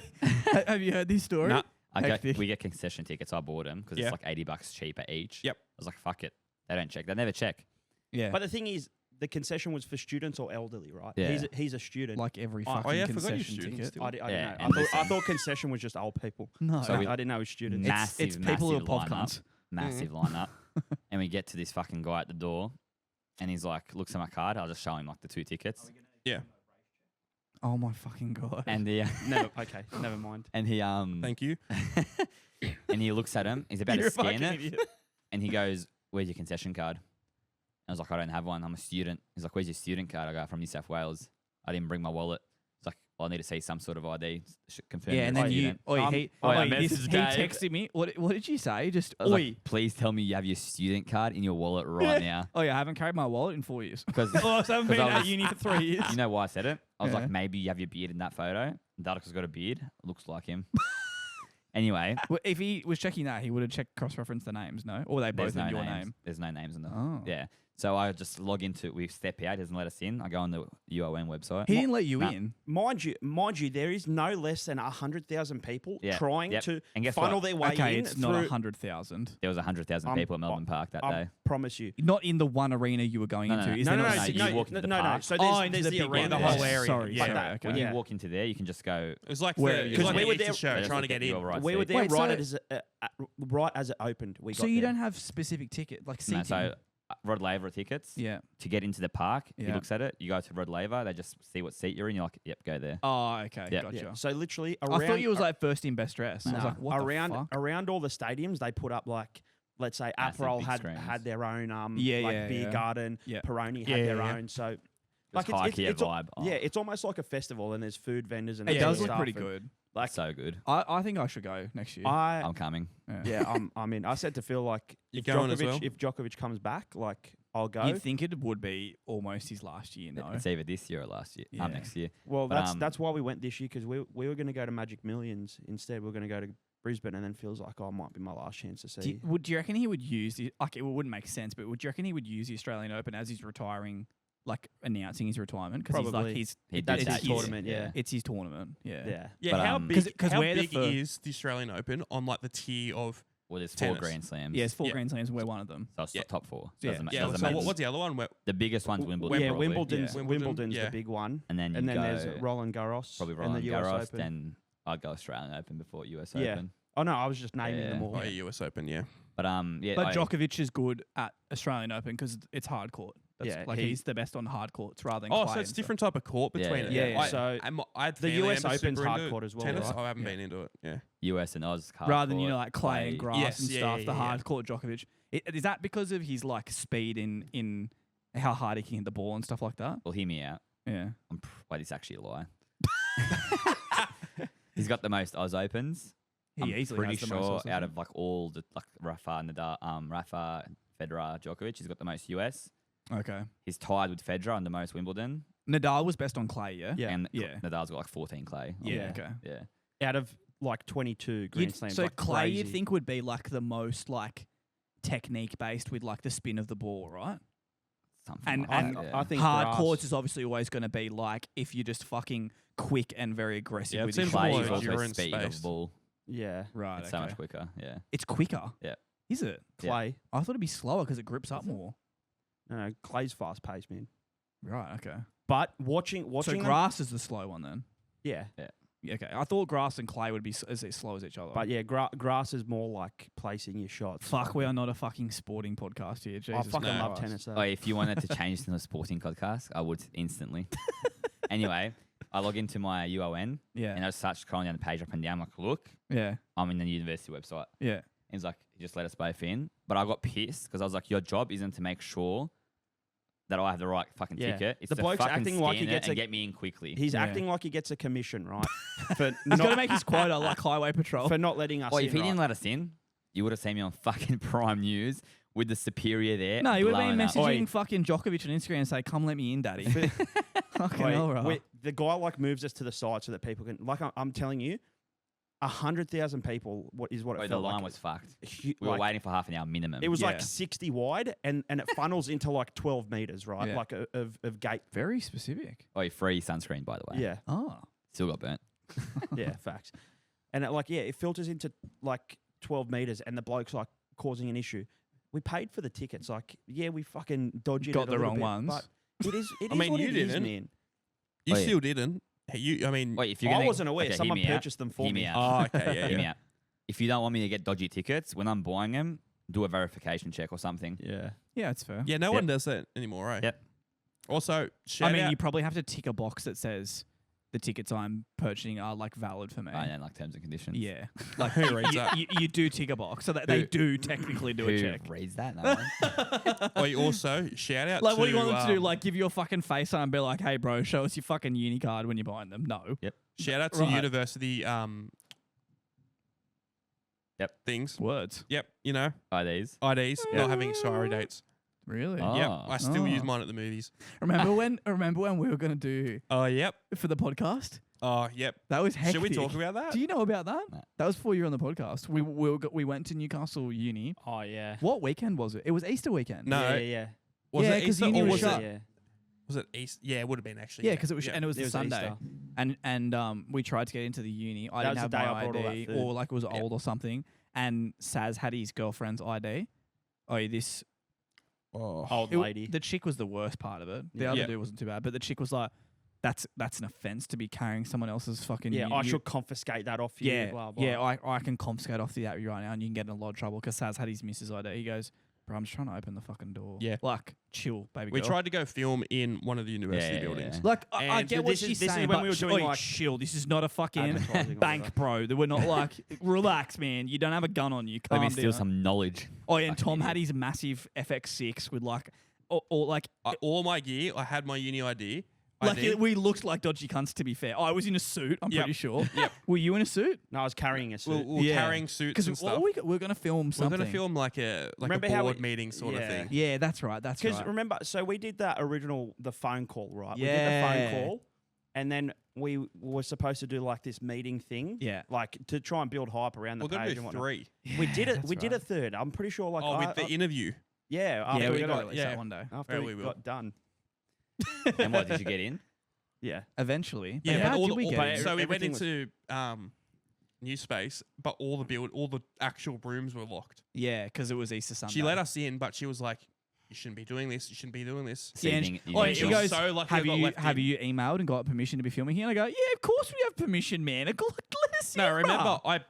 have you heard this story? Nah, Hectic. we get concession tickets. I bought them because Yeah. it's like $80 cheaper each. Yep. I was like, fuck it. They don't check. They never check. Yeah. But the thing is, the concession was for students or elderly, right? Yeah. He's a student. like every Oh, fucking yeah, I forgot you're concession students ticket. too. I didn't Yeah, know. and I listen. thought concession was just old people. No. So we- I didn't know it was students. Massive, it's people who are massive pop lineup. cunts. Massive lineup. And we get to this fucking guy at the door and he's like, looks at my card. I'll just show him like the 2 tickets. Yeah. Oh my fucking god. And the Okay, never mind. and he Thank you. and he looks at him. He's about You're to scan a fucking it. idiot. And he goes, "Where's your concession card?" I was like, "I don't have one. I'm a student." He's like, "Where's your student card?" I go, "From New South Wales. I didn't bring my wallet." He's like, well, "I need to see some sort of ID. Confirm Yeah, you're and a then you. student." Oi, he, I oi, this, messaged he Gabe. texted me. What did you say? Just I was oi. like, "Please tell me you have your student card in your wallet right now." Oh yeah, I haven't carried my wallet in 4 years. Because Oh, so I haven't been I at was- uni for 3 years. you know why I said it? I was Yeah. like, maybe you have your beard in that photo. Darko's got a beard. Looks like him. Anyway, Well, if he was checking that, he would have checked cross-reference the names, no? Or they both there's no in your names. name. There's no names in the. Oh. Yeah. So I just log into. We step out. He doesn't let us in. I go on the UON website. He didn't let you Nah. in. Mind you, there is no less than 100,000 people Yeah, trying yep. to And guess funnel what? their way Okay, in it's through. not 100,000. There was 100,000 I'm- people at Melbourne Park that I day. promise you. Not in the one arena you were going No, no, into. no. Is No, there no, not no, a so stadium? you walk into the no. park. So Oh, there's, into there's the the big arena. one. there. The whole area. Sorry, Yeah. sorry. When Okay. you walk into there, you can just go. It was like Where- the, it 'cause was like we the were Easter there- show They just trying to look get at in. your right We were seat. there Wait, right as it opened. We got So you there. don't have specific ticket, like seating? No, so Rod Laver tickets. Yeah. To get into the park, he Yeah. looks at it. You go to Rod Laver. They just see what seat you're in. You're like, yep, go there. Oh, okay. Yeah. Gotcha. Yeah. So literally around. I thought you was like first in, best dressed. I was Nah, like, what around the fuck? around all the stadiums, they put up like, let's say, Massive Aperol big had screens. their own Yeah, like yeah, beer yeah. garden. Yeah. Peroni Yeah, had their yeah. own. So Just like high Kia it's al- vibe. Oh, yeah, it's almost like a festival, and there's food vendors and It that does sort look of pretty stuff, and, good. Like so good. I think I should go next year. I'm coming. I'm in. I said to Phil like You're if going as Djokovic well? if Djokovic comes back, like I'll go. You'd think it would be almost his last year, no? It's either this year or last year. Yeah. Next year. Well, But, that's why we went this year because we were going to go to Magic Millions instead. We are going to go to Brisbane, and then feels like it might be my last chance to see. Do you reckon he would use the, like, it wouldn't make sense, but would you reckon he would use the Australian Open as he's retiring, like announcing his retirement? Because he's Probably. like, he's, He did That's it's his that his- tournament, yeah. It's his tournament, yeah. Yeah. Yeah, But, how 'cause- big, 'cause how we're the big fir- is the Australian Open on like the tier of? Well, there's 4 Tennis. Grand Slams. Yeah, it's 4 Yeah. Grand Slams and we're one of them. So it's Yeah. top 4. Yeah. Doesn't, Yeah, doesn't so matter. what's the other one? The biggest one's Wimbledon. Yeah, probably. Wimbledon's Wimbledon, yeah. the big one, And then and then go there's Roland Garros, probably and Roland the US Garros. Open. Then I'd go Australian Open before US Yeah. Open. Oh no, I was just naming Yeah. them all. Oh, yeah, US Open, yeah. But yeah. But Djokovic is good at Australian Open because it's hard court. That's Yeah, like he- he's the best on hard courts rather than Oh, clay so it's and different type of court Yeah, between it. yeah, yeah. I, So I had the family US members Open's super hard into court as well, Tennis, right? I haven't Yeah. been into it. Yeah. US and Oz. stuff. Rather than, you know, hard like clay court, and grass Yes, and yeah, stuff, yeah, the yeah. hard court Djokovic. Is that because of his like speed in how hard he can hit the ball and stuff like that? Well, hear me out. Yeah. Wait, it's actually a lie. He's got the most Oz Opens. He I'm easily pretty has the most sure also, out doesn't of like all the like Rafa, Nadal, Rafa, Federer, Djokovic, he's got the most US. he? Okay. He's tied with Federer on the most Wimbledon. Nadal was best on clay, yeah? Yeah. And Yeah. Nadal's got like 14 clay. Yeah, Yeah. okay. Yeah. out of like 22 Grand Slams. So like clay crazy. you'd think would be like the most like technique based with like the spin of the ball, right? Something And- like and that, yeah. I think Hard grass- courts is obviously always going to be like if you're just fucking quick and very aggressive Yeah, with it your seems Clay more is shot. also endurance speed of the based. ball. Yeah, Right, It's okay. so much quicker. Yeah. It's quicker. Yeah. Is it? clay. I thought it'd be slower because it grips up more. No, clay's fast paced, man. Right, okay. But watching So them- grass is the slow one then. yeah. Yeah, okay. I thought grass and clay would be as slow as each other. But yeah, grass is more like placing your shots. fuck, we are not a fucking sporting podcast here. I Jesus fucking No. love Christ. tennis. Though. Oh, if you wanted to change to a sporting podcast, I would instantly. Anyway, I log into my UON Yeah, and I start scrolling down the page up and down. I'm like, look, yeah, I'm in the university website. yeah. And he's like, he just let us both in. But I got pissed because I was like, your job isn't to make sure that I have the right fucking Yeah. ticket. It's The to bloke's fucking acting like he scan it gets and a- get me in quickly. He's Yeah. acting like he gets a commission, right? for He's got to not make his quota like highway patrol. for not letting us Well, in. if he right? didn't let us in, you would have seen me on fucking Prime News with the superior there. No, you would have been blowing up. messaging Oi. fucking Djokovic on Instagram and say, "Come let me in, daddy." Fucking Wait, hell, right. the guy like moves us to the side so that people can. Like I'm telling you, 100,000 people. What is what it Wait, the felt line like. was fucked. Hu- We were like, waiting for half an hour minimum. It was Yeah. like 60 wide, and it funnels into like 12 meters, right? Yeah. Like of gate. Very specific. Oh, free sunscreen, by the way. Yeah, Oh, Still got burnt. yeah, facts. And it filters into like 12 meters, and the bloke's like causing an issue. We paid for the tickets. Like, yeah, we fucking dodged got it a the little wrong bit, ones. But it is. It I is mean, what you it is, didn't. man. You Oh, yeah. still didn't. Hey, you. I mean, Wait, if you're I gonna, wasn't aware. okay, hear Someone me out. purchased them for Hear me me. out. oh, okay, yeah, Hear me yeah. out. If you don't want me to get dodgy tickets when I'm buying them, do a verification check or something. Yeah. yeah, it's fair. Yeah, no Yep. one does that anymore, right? Yep. Also, I shout mean, out. you probably have to tick a box that says the tickets I'm purchasing are like valid for me. I don't like terms and conditions. Yeah, like Who reads that? you do tick a box so that they Who- do technically do a Who check. reads that? No one. Wait, also shout out. Like, to, what do you want them to do? Like, give you a fucking face on and be like, "Hey, bro, show us your fucking uni card when you're buying them." No. shout out to Right. university. Yep. Things. Words. Yep. You know, Are these? IDs not having expiry dates. Really? Oh. Yep. I still use Oh. mine at the movies. Remember when we were gonna do Oh, yep. for the podcast? Oh, yep. That was hectic. Should we talk about that? Do you know about that? No. That was before you were on the podcast. We went to Newcastle Uni. Oh yeah. What weekend was it? It was Easter weekend. No. Yeah. Was Yeah, it 'cause Easter uni or was was shut. it? Yeah. Was it Easter? Yeah, it would have been actually. Yeah, because it was and it was It the was Sunday, Easter. and we tried to get into the uni. I That didn't was have the day my I brought all that ID, food. or like it was old or something. And Saz had his girlfriend's ID. Oh, this Old it- lady. The chick was the worst part of it. The Yeah. other Yeah. dude wasn't too bad, but the chick was like, "That's an offense to be carrying someone else's fucking." Yeah, I should confiscate that off you. Yeah, Blah, blah. yeah. I can confiscate off the app right now, and you can get in a lot of trouble because Saz had his missus ID. He goes, "Bro, I'm just trying to open the fucking door." Yeah. like chill, baby. We girl. tried to go film in one of the university Yeah, yeah, buildings. yeah. Like I And- get But what this she's is- this is saying, when but we were doing, oi, like, chill. This is not a fucking advertising or bank, whatever. bro. We're not like relax, man. You don't have a gun on you. Let me Calm steal down. some knowledge. Oh, yeah, and Fucking Tom had idiot. his massive FX6 with like, or like, All my gear, I had my uni ID. we looked like dodgy cunts. To be fair, I was in a suit. I'm Yep. pretty sure. Yep. Were you in a suit? No, I was carrying a we suit. were Yeah. carrying suits Because and stuff. we're gonna film We're something. going to film like a Remember how board we- meeting sort of yeah. thing. Yeah, that's right. That's Because right. remember, so we did that the phone call, right? We Yeah. did the phone call, and then we were supposed to do like this meeting thing. Yeah. Like to try and build hype around the We're going page to do and whatnot. 3. We did it. that's We did right. a third. I'm pretty sure. Like, With the interview. yeah, after Yeah, we we gotta got release that one day. after Yeah, we we will. got done. And what, did you get in? Yeah. Eventually. Yeah, how but all did the, we all- get but in? so we went everything was- into new space, but all the actual rooms were locked. Yeah, because it was Easter Sunday. She let us in, but she was like, "You shouldn't be doing this. You shouldn't be doing this." So Yeah, you and think she- you oh, need and to she film- was goes, so lucky I have got you left have in. you emailed and got permission to be filming here? And I go, yeah, of course we have permission, man. I go, let us No, in, remember, bruh."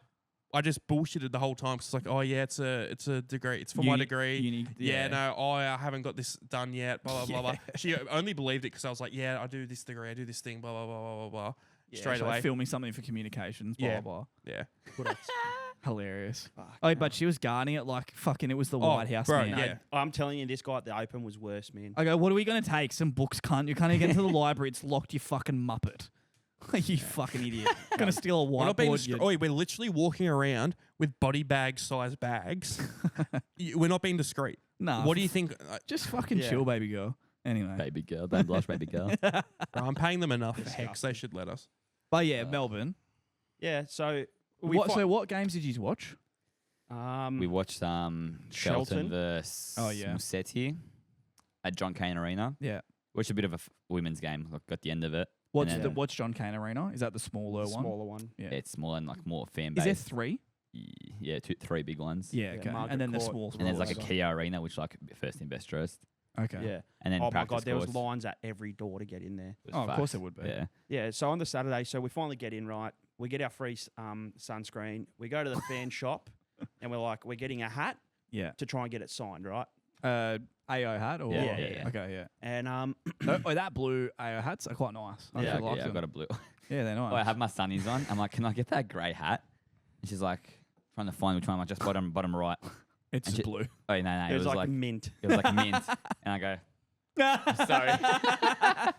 I just bullshitted the whole time. 'Cause it's like, oh yeah, it's a degree. It's for my degree. Yeah, no, I haven't got this done yet. Blah blah blah blah. She only believed it because I was like, yeah, I do this degree, I do this thing. Blah blah blah blah blah blah. Yeah, Straight she's like away. filming something for communications. Blah Yeah. blah Yeah. blah. Hilarious. Fuck, Oh, no. but she was guarding it like fucking. It was the Oh, White House, bro, man. No, yeah. I'm telling you, this guy at the Open was worse, man. I go, what are we gonna take? Some books, cunt. You can't even get into the library. It's locked. You fucking muppet. You fucking idiot. Gonna steal a We're not being whiteboard. we're literally walking around with body bag size bags. We're not being discreet. Nah. What do you think? Just fucking Yeah. chill, baby girl. Anyway. Baby girl, don't blush, baby girl. Bro, I'm paying them enough for hex. They should let us. But yeah, Melbourne. Yeah. So we So what games did you watch? We watched Shelton? Shelton versus Oh, yeah. Musetti at John Cain Arena. Yeah. Which a bit of a women's game. Like, got the end of it. What's then- the what's John Cain Arena? Is that the smaller one? smaller one. Yeah. It's smaller and like more fan Is there base. 3? Yeah, 3 big ones. Yeah, Yeah, okay. Margaret And then the Court. small. And there's like a smaller Kia Arena, which like first in best dressed. one. Okay. Yeah. And then Oh my practice god, there was courts. lines at every door to get in there. It was Oh, of course fucked. it would be. Yeah. Yeah. So on the Saturday, so we finally get in right. We get our free sunscreen. We go to the fan shop, and we're like, we're getting a hat Yeah. to try and get it signed, right? AO hat or Yeah, yeah, yeah. Okay, yeah. And That blue AO hats are quite nice. I Yeah, actually like yeah, I them. got a blue. Yeah, they're nice. Oh, I have my sunnies on. I'm like, can I get that grey hat? And she's like, trying to find which one. I'm like, just bottom right. it's and just she- blue. Oh, no, it was like mint. it was like mint. And I go, sorry.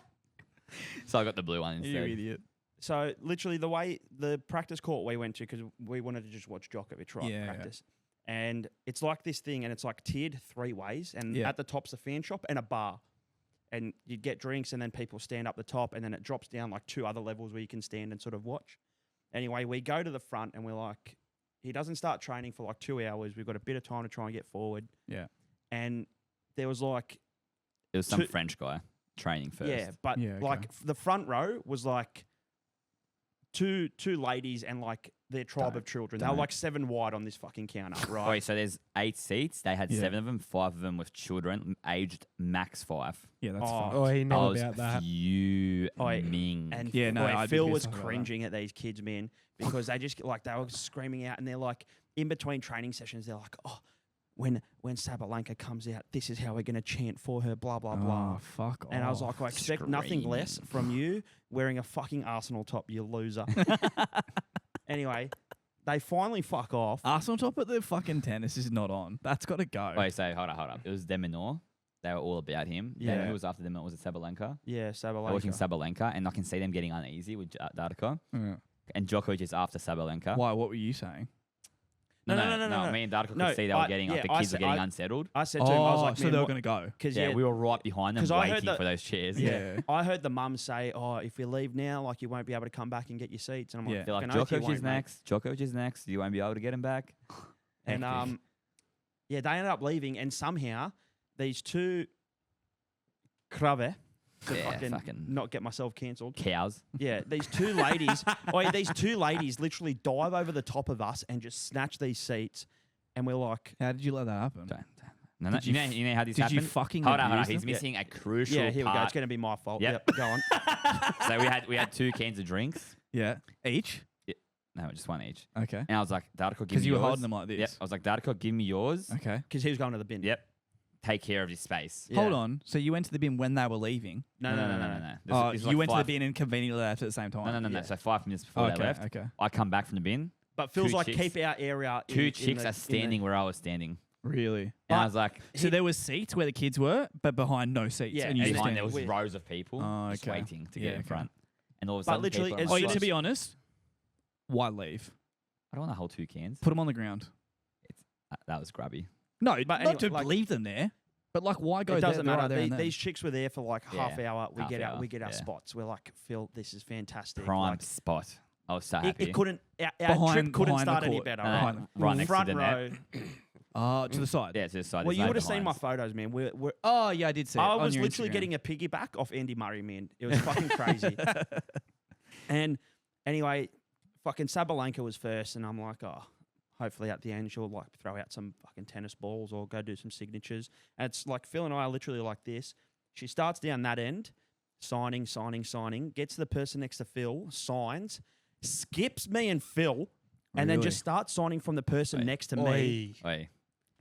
So I got the blue one You instead. idiot. So literally the way the practice court we went to, because we wanted to just watch Djokovic right Yeah, yeah. practice. And it's like this thing, and it's like tiered 3 ways. And Yeah. at the top's a fan shop and a bar. And you get drinks, and then people stand up the top, and then it drops down like 2 other levels where you can stand and sort of watch. Anyway, we go to the front, and we're like, he doesn't start training for like 2 hours. We've got a bit of time to try and get forward. Yeah. And there was like, It was some Two- French guy training first. yeah, but Yeah, like okay. the front row was like two ladies and like their tribe Don't- of children. They were don't. like 7 wide on this fucking counter, right? Wait, so there's 8 seats. They had Yeah. 7 of them, 5 of them with children, aged max 5. Yeah, that's Oh, fine. Oh, he I know was about that. fuming. And Yeah, no, boy, I'd be Phil was pissed off about that. cringing at these kids, man, because they just like they were screaming out, and they're like in between training sessions, they're like, oh, when Sabalenka comes out, this is how we're gonna chant for her, blah blah blah. Oh, fuck And I was off. like, I expect nothing less screaming. from you wearing a fucking Arsenal top, you loser. Anyway, they finally fuck off. Arsenal top at the fucking tennis is not on. That's got to go. Wait, so hold up. It was Deminor. They were all about him. Yeah. Then who was after them? Was it Sabalenka? Yeah, They're watching Sabalenka. Sabalenka, and I can see them getting uneasy with Darko. Yeah. And Djokovic is after Sabalenka. Why? What were you saying? No. Me and Darko No, could see they were I- getting, yeah, like, the I kids were said- getting I- unsettled. I said to him, I was like, so man, they were what- going to go. Because Yeah, we were right behind them 'Cause I heard waiting that- for those chairs. Yeah. I heard the mum say, "Oh, if you leave now, like you won't be able to come back and get your seats." And I'm Yeah. like, They're like, "Fucking oath you Djokovic won't, is mate." next. Djokovic is next. You won't be able to get him back. And Hectic. yeah, they ended up leaving, and somehow these two Crave to Yeah, fucking fucking- not get myself cancelled. Cows. Yeah, these two ladies, these two ladies literally dive over the top of us and just snatch these seats, and we're like, How did you let that happen? Don't. No, no, Did you you know, you know how this Did happened? you fucking Hold on, abuse he's them? missing a crucial yeah, here we go. It's part. going to be my fault. Yep. Yep, go on. So we had 2 cans of drinks. Yeah. Each? No, just 1 each. Okay. And I was like, Darko, give me Because you were yours. holding them like this. Yep. I was like, Darko, give me yours. Okay. Because he was going to the bin. Yep. Take care of this space. Yeah. Hold on. So you went to the bin when they were leaving? No. This Oh, is you like went to the 5 bin and conveniently left at the same time? No. Yeah. So 5 minutes before Okay. they left, Okay. I come back from the bin. But feels Two like chicks- keep our area. 2 chicks are standing where I was standing. Really? And I was like, So there was seats where the kids were, but behind no seats. Yeah, and you and just behind standing. there was Weird. rows of people Oh, just okay. waiting to Yeah, get in okay. front. And all of a But sudden, literally, people are as Oh, like, soon to be honest, why leave? I don't want to hold 2 cans. Put them on the ground. That was grubby. No, But not anyway, to like- leave them there, but like why go It there? doesn't They're matter. right there and then. These chicks were there for like half Yeah, hour. We half get hour, our yeah. spots. We're like, Phil, this is fantastic. Prime Like, spot. I was so it, happy. it couldn't. Our Behind- trip couldn't behind the start any court. better. No, Right? no, right next to Front the row. Oh, to the side. Yeah, to the side. Well, There's you no would have seen my behinds. photos, man. We're Oh, yeah, I did see it. I on was your literally Instagram. getting a piggyback off Andy Murray, man. It was fucking crazy. And anyway, fucking Sabalenka was first, and I'm like, oh, hopefully at the end she'll like throw out some fucking tennis balls or go do some signatures. And it's like Phil and I are literally like this. She starts down that end, signing, gets to the person next to Phil, signs, skips me and Phil, and then Really? just starts signing from the person Wait. next to me. Oi. Wait,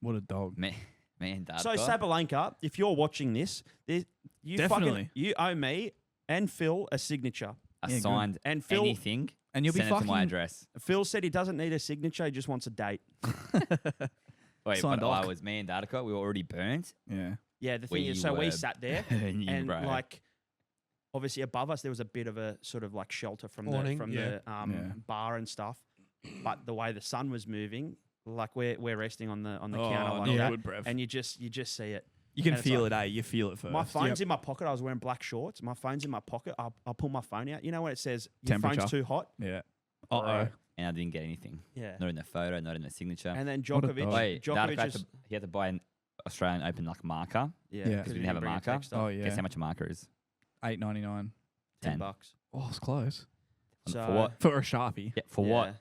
What a dog. me and Dad. So Sabalenka, if you're watching this, you Definitely. you owe me and Phil a signature. I Yeah, good. signed And Phil anything. And you'll be Send it to fucking my address. Phil said he doesn't need a signature, he just wants a date. Wait, Signed but off. I was me and Darko. We were already burnt. Yeah. Yeah, the We thing is, so we were sat there You, and bro. like obviously above us there was a bit of a sort of like shelter from Awning, the yeah. Yeah. bar and stuff. But the way the sun was moving, like we're resting on the Oh, counter like not that, good, Brev. and you just see it. You can and it's feel like- it, eh? You feel it first. My phone's in my pocket. I was wearing black shorts. My phone's in my pocket. I'll pull my phone out. You know when it says your Temperature. phone's too hot? Yeah. Bro. Uh-oh. and I didn't get anything. Yeah. Not in the photo, not in the signature. And then What a Djokovic, dog. Wait, Darko Djokovic had is he had to buy an Australian Open like marker. yeah, Yeah. 'cause We didn't have a bring marker. text Oh, up. yeah. Guess how much a marker is? $8.99. $10. $10. Oh, it's close. So For what? For a Sharpie. Yeah, for yeah. what?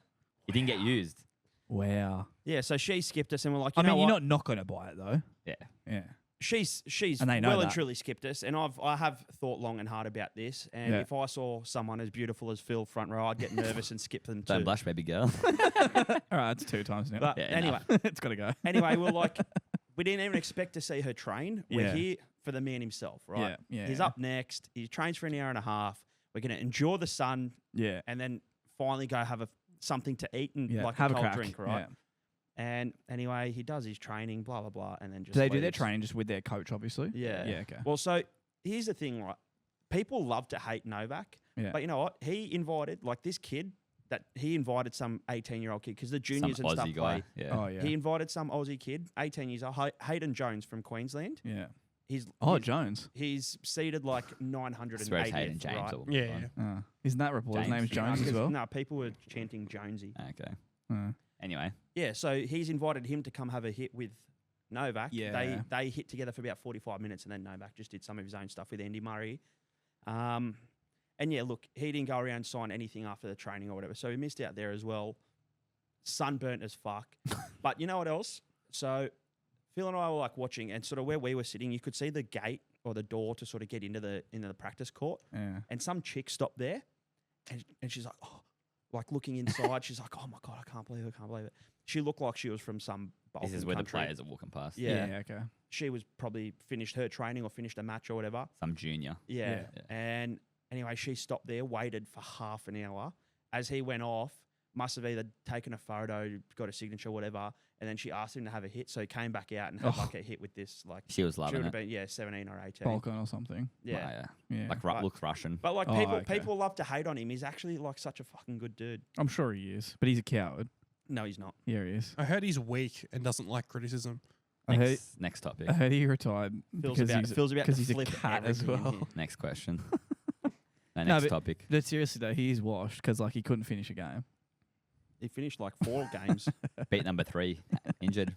It didn't get used. Wow. Yeah, so she skipped us, and we're like, I you know mean, what? you're not going to buy it, though. Yeah. Yeah. She's And they know well and that. truly skipped us, and I have thought long and hard about this. And Yeah. if I saw someone as beautiful as Phil front row, I'd get nervous and skip them Don't too. blush, baby girl. All right, it's 2 times now. But Yeah, anyway, It's got to go. anyway, we're like, we didn't even expect to see her train. We're Yeah. here for the man himself, right? Yeah. He's up next. He trains for an hour and a half. We're gonna enjoy the sun, Yeah. and then finally go have something to eat and Yeah. like Have a a cold crack. drink, right? Yeah. And anyway, he does his training, blah blah blah, and then just Do they do their leaves. training just with their coach, obviously? Yeah. Yeah, okay. Well, so here's the thing, right? People love to hate Novak, Yeah. but you know what? He invited like this kid that he invited some 18-year-old kid because the Some juniors and stuff Aussie guy. play. Yeah. Oh, yeah. He invited some Aussie kid, 18 years old, Hayden Jones from Queensland. yeah. He's Oh, he's, Jones. he's seated like 980th, Swear it's Hayden James. right? Or Yeah. Isn't that report? His James. name's No, Jones as 'cause- well? No, people were chanting Jonesy. Okay. Uh, Anyway, Yeah, so he's invited him to come have a hit with Novak. Yeah. They hit together for about 45 minutes, and then Novak just did some of his own stuff with Andy Murray. And yeah, look, he didn't go around and sign anything after the training or whatever, so he missed out there as well. Sunburnt as fuck. But you know what else? So Phil and I were like watching, and sort of where we were sitting, you could see the gate or the door to sort of get into the practice court, yeah. and some chick stopped there, and she's like, oh, like looking inside. She's like, oh my god, I can't believe it. She looked like she was from some Balkan this is where country. the players are walking past. Yeah. Okay. She was probably finished her training or finished a match or whatever. Some junior. Yeah. Yeah. And anyway, she stopped there, waited for half an hour. As he went off, must have either taken a photo, got a signature, whatever, and then she asked him to have a hit. So he came back out and had like a hit with this, like She was she loving would it. have been 17 or 18. Balkan or something. Yeah. Like, Yeah. Like But- looks Russian. But like Oh, people okay. people love to hate on him. He's actually like such a fucking good dude. I'm sure he is, but he's a coward. No, he's not. Yeah, he is. I heard he's weak and doesn't like criticism. I heard, Next topic. I heard he retired Feels because about he's, feels about because to he's a flip cat as everything in well. here. Next question. No, No, next but- topic. But seriously though, he is washed because like he couldn't finish a game. He finished like 4 games. Beat number 3. Injured.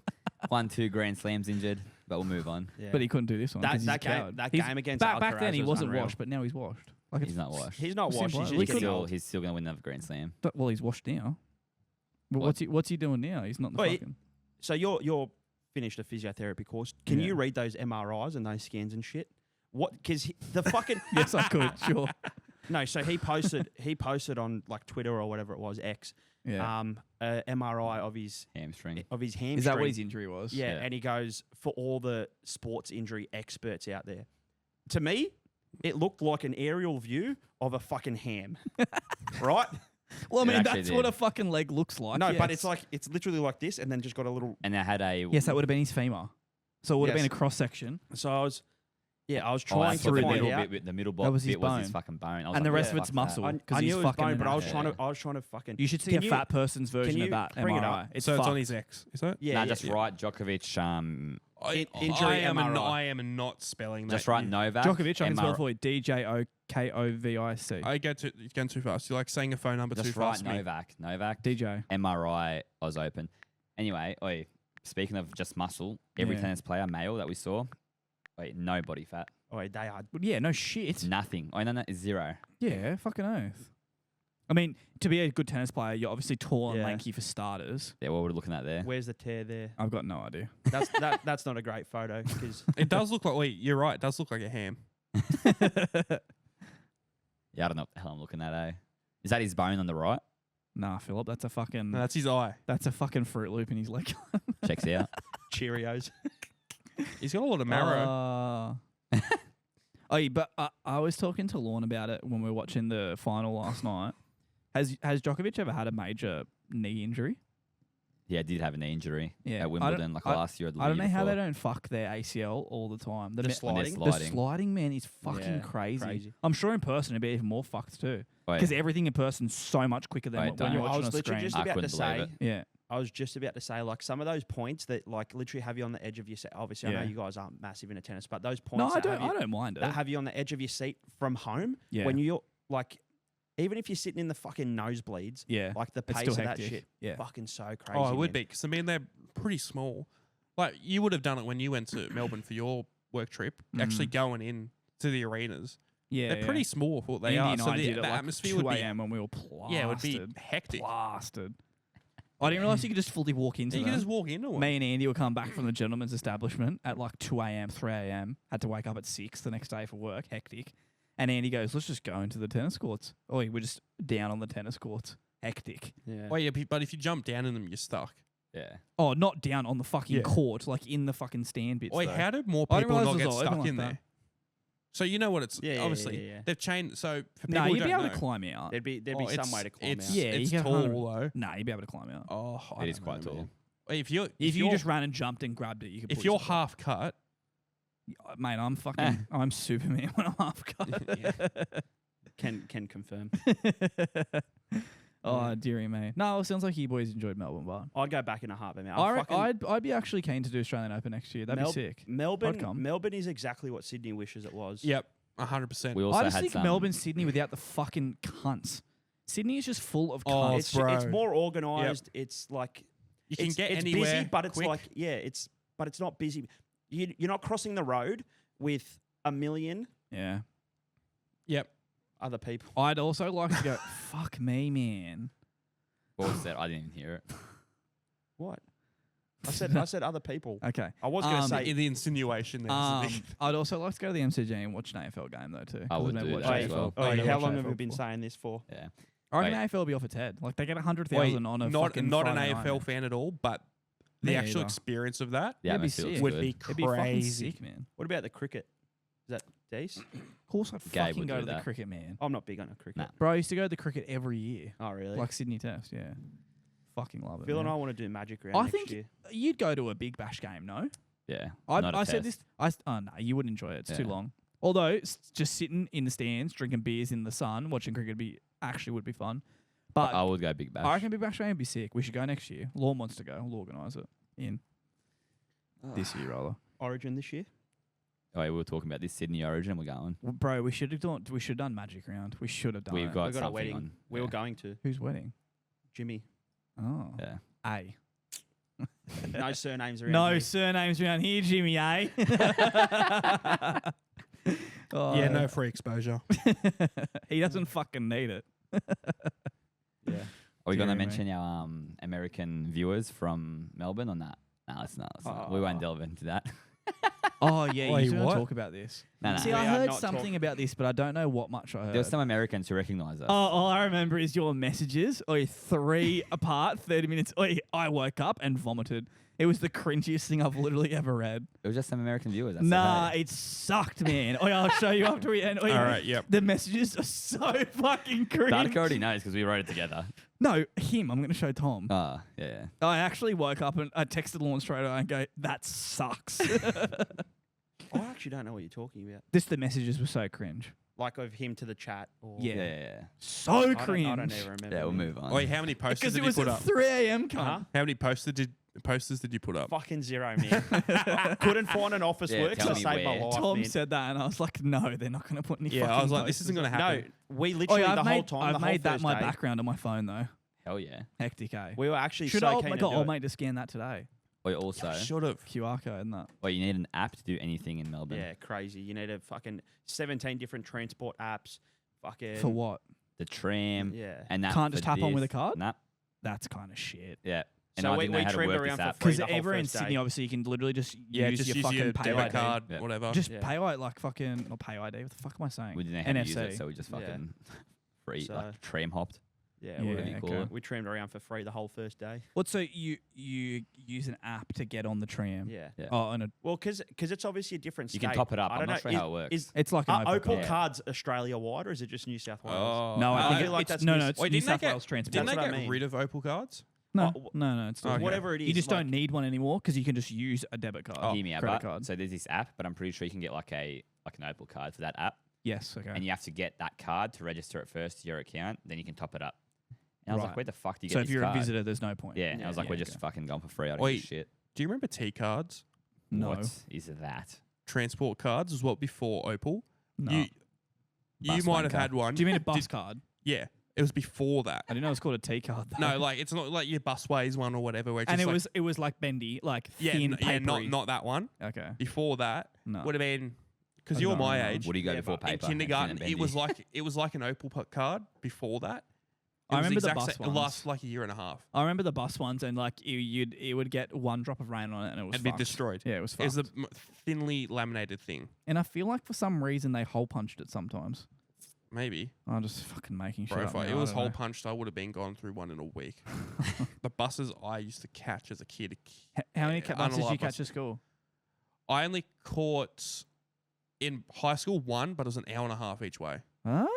1, 2 Grand Slams injured. but we'll move on. Yeah. But he couldn't do this one. that 'cause he's a that game coward. that He's- game against back then he Alcaraz was wasn't unreal. washed, but now he's washed. Like He's not washed. He's not washed. Simple. He's We just could- getting Still, old. he's still going to win the Grand Slam. well, he's washed now. But What? what's he doing now? He's not the Wait. fucking. So you're finished a physiotherapy course. Can Yeah. you read those MRIs and those scans and shit? What? Because the fucking Yes, I could. Sure. no. So he posted on like Twitter or whatever it was, X. Yeah. A MRI of his Hamstring. hamstring. Is that what his injury was? Yeah, Yeah. and he goes for all the sports injury experts out there. To me, it looked like an aerial view of a fucking ham, right? Well, I It mean, actually that's what did. a fucking leg looks like. No, but yes. it's literally like this, and then just got a little. And they had a. Yes, that would have been his femur. So it would have Yes. been a cross section, So I was Oh, trying that's to what the find middle out. bit, the middle That was his bit was his bone. fucking bone. I was and the like, rest of "What it's the fuck?" muscle. I Because knew he's it was fucking. bone, but I was Yeah. trying to fucking. You should see Can a you- fat person's version you of that bring it MRI. up? It's So it's on fucked. his X, is it? Yeah, Nah, yeah, just yeah. write Djokovic. Injury MRI. I am not spelling that. Just write Novak. Djokovic, I can spell MRI. for you. DJOKOVIC. I go you've gone too fast. You're like saying a phone number too Just fast. write to me. Novak. DJ. MRI was open. Anyway, speaking of just muscle, every Yeah. tennis player, male that we saw, no body fat. Oh, they are. But yeah, no shit. Nothing. No, zero. Yeah, fucking oath. I mean, to be a good tennis player, you're obviously tall and Yeah. lanky for starters. Yeah, what we're looking at there. Where's the tear there? I've got no idea. That's not a great photo because It does look like. Wait, you're right. It does look like a ham. Yeah, I don't know what the hell I'm looking at, Is that his bone on the right? Nah, Philip, that's a fucking No, that's his eye. Fruit Loop in his leg. Checks out. Cheerios. He's got a lot of marrow. But I was talking to Lorne about it when we were watching the final last night. Has Djokovic ever had a major knee injury? Yeah, I did have a knee injury Yeah, at Wimbledon last year. Or the I don't year know how they before. don't fuck their ACL all the time. The When they're sliding. The sliding. sliding, man, is fucking Yeah, crazy. crazy. I'm sure in person it'd be even more fucked too. Oh, yeah. Because everything in person's so much quicker than I when you're don't. I watching was on a literally screen. just I about to couldn't believe say. it. Yeah. I was just about to say, like, some of those points that, like, literally have you on the edge of your seat. Obviously, I Yeah. know you guys aren't massive into tennis, but those points No, I that don't. have I you, don't mind it. that have you on the edge of your seat from home, Yeah. when you're, like, even if you're sitting in the fucking nosebleeds, Yeah. like, the It's pace still of that hectic. shit, Yeah. fucking so crazy. Oh, it would man. be because I mean they're pretty small. Like you would have done it when you went to Melbourne for your work trip. Actually going in to the arenas, Yeah. they're pretty small for what they Andy are. and So I the, did the at like atmosphere 2 would be a.m. when we were plastered. yeah, it would be hectic. Plastered. I didn't realize you could just fully walk into You them. can just walk into one. Me and Andy would come back from the gentleman's establishment at like 2 a.m., 3 a.m. Had to wake up at 6 the next day for work. Hectic. And Andy goes, let's just go into the tennis courts. Oh, we're just down on the tennis courts. Hectic. Yeah. Oh yeah, but if you jump down in them, you're stuck. Yeah. Oh, not down on the fucking Yeah. court, like in the fucking stand bits. Wait, though. how do more I didn't people realise not it was get all open stuck like in that. there? So you know what it's Yeah, yeah, obviously yeah, yeah. they've changed. So for people No, who you'd be don't able know, to climb out. There'd be some it's- way to climb it's, out. Yeah, it's you get tall 100. though. Nah, you'd be able to climb out. Oh, I It is don't quite know, tall. man. If you If you just ran and jumped and grabbed it, you could. if pull you're yourself up. half cut, Mate, I'm fucking. I'm Superman when I'm half cut. Can confirm. Oh, dearie me. No, it sounds like you boys enjoyed Melbourne, but I'd go back in a heartbeat, man. I'd be actually keen to do Australian Open next year. That'd be sick. I'd Melbourne, come. Melbourne is exactly what Sydney wishes it was. yep, 100%. We also I just had think some. Melbourne, Sydney without the fucking cunts. Sydney is just full of Oh, cunts. It's bro. it's more organized. It's like You can get it's anywhere busy, but it's quick. like it's not busy. You're not crossing the road with a million Yeah. Yep. other people. I'd also like to go, fuck me, man. What was that? I didn't even hear it. What? I said other people. Okay. I was going to say the insinuation there. I'd also like to go to the MCG and watch an AFL game, though, too. I 'cause would I've do never that watched as AFL. well. oh, I've never how watched long have AFL we been before. saying this for? Yeah. I reckon Wait. AFL will be off its head. Like, they get 100,000 Wait, on a not fucking not an Friday night, AFL man. fan at all, but the Me actual either. experience of that The That'd be atmosphere looks sick. would good. be It'd be fucking crazy. sick, man. What about the cricket? Is that Dace? Of course I'd Gabe fucking would go do to the that. cricket, man. I'm not big on a cricket. Nah. Bro, I used to go to the cricket every year. Oh, really? Like Sydney Test, yeah. Fucking love it, Phil and man. I want to do Magic Round I next think year. you'd go to a Big Bash game, no? Yeah. I not a said test. this. Oh no, you wouldn't enjoy it. It's too Yeah. long. Although just sitting in the stands, drinking beers in the sun, watching cricket would be fun. But I would go Big Bash. I reckon Big Bash game would be sick. We should go next year. Lorne wants to go. We'll organise it this year, rather. Origin this year? Oh, yeah, we were talking about this Sydney Origin. We're going. Well, bro, we should have done Magic Round. We should have done We've it. got We got a something wedding. on. We yeah. were going to Whose wedding? Jimmy. Oh, Yeah. A. No surnames around No here. surnames around here, Jimmy, eh? Oh, Yeah, no free exposure. he doesn't fucking need it. Yeah. Are we going to Deary me. mention our American viewers from Melbourne or not? No, let's not. We won't delve into that. Oh, yeah, Wait, you going what? to talk about this. No, no. See, We I are heard not something talking- about this, but I don't know what much I heard. There were some Americans who recognise us. Oh, all I remember is your messages. Oi, 3 apart, 30 minutes. Oi, I woke up and vomited. It was the cringiest thing I've literally ever read. It was just some American viewers. That's Nah, okay. it sucked, man. Oi, I'll show you after we end. Oi, All right, yep. The messages are so fucking cringe. Darko already knows because we wrote it together. No, him. I'm going to show Tom. Oh, yeah. I actually woke up and I texted Lorne straight away and go, that sucks. I actually don't know what you're talking about. Just the messages were so cringe. Like of him to the chat. Or Yeah. Yeah. So I cringe. don't ever remember. Yeah, we'll them. move on. Wait, how many posters Because did it you was put at up? 3 a.m. cunt. Huh? How many posters did you put up? Fucking zero, man. Couldn't find an office Yeah, work tell to me save my where. life, Tom man. said that, and I was like, no, they're not going to put any Yeah, fucking I was like, this posters isn't going to No, happen. we Oh, literally yeah, the I've whole made, time. I've the whole made that first my day, background on my phone, though. Hell yeah. Hectic, eh? We were actually Should so I keen make to an do old it. mate to scan that today? Or also, Should have. QR code and that. well, you need an app to do anything in Melbourne. Yeah, crazy. You need a fucking 17 different transport apps. Fucking For what? The tram Yeah. and that. Can't for just tap on with a this. card? Nah. That's kind of shit. Yeah. And So I we didn't know how to trimmed work around this for app. free Because the whole ever in first day. Sydney, obviously, you can literally just Yeah, use just your use fucking your pay debit ID. card, Yeah. whatever. Just Yeah. pay like fucking, not pay ID. What the fuck am I saying? We didn't know how to use NFC. it, so we just Yeah. fucking free, So- like tram hopped. Yeah, Yeah, whatever you call okay. it. we trimmed around for free the whole first day. What? So you use an app to get on the tram? Yeah. Yeah. Oh, and Well, because it's obviously a different You state. can top it up. I I'm don't not know, sure is, how it works. Is, it's like an are Opal Opal card. cards Australia wide or is it just New South Wales? Oh. No, I I think feel like it's that's no, New- no, it's Wait, New didn't they South get- Wales transport. Didn't they That's what get I mean. rid of Opal cards? No, Oh, no, it's still Okay. there. Whatever it is. You just like, don't need one anymore because you can just use a debit card. Hear me out, credit but card. so there's this app, but I'm pretty sure you can get like an Opal card for that app, Yes, okay. and you have to get that card to register it first to your account. Then you can top it up. And I was Right. like, where the fuck do you So get if this you're card? a visitor, there's no point. Yeah, and I was like, yeah, we're just okay. fucking going for free. I don't Wait. give a shit. Do you remember T cards? No, What is that? Transport cards was what before Opal? no. You Bus might one have card. had one. Do you mean a bus card? Yeah, it was before that. I didn't know it was called a T card. Though. No, like it's not like your busways one or whatever. Where it's and just it like, was like bendy, like yeah, thin, yeah, papery. not that one. Okay, Before that no. would have been because I you're don't my know. age. What do you go Yeah, before but paper? In kindergarten, Thin and it was bendy. like an Opal card before that. It I was remember the exact bus sa- It ones. lasted like a year and a half. I remember the bus ones, and like it would get one drop of rain on it, and it was And be fucked. destroyed. Yeah, it was It was fucked. a thinly laminated thing. And I feel like for some reason they hole punched it sometimes. Maybe. I'm just fucking making Bro, shit if up. it now, was I don't hole know. punched, I would have been gone through one in a week. The buses I used to catch as a kid. How many Yeah, buses did you unalive catch bus. at school? I only caught in high school one, but it was an hour and a half each way. Huh?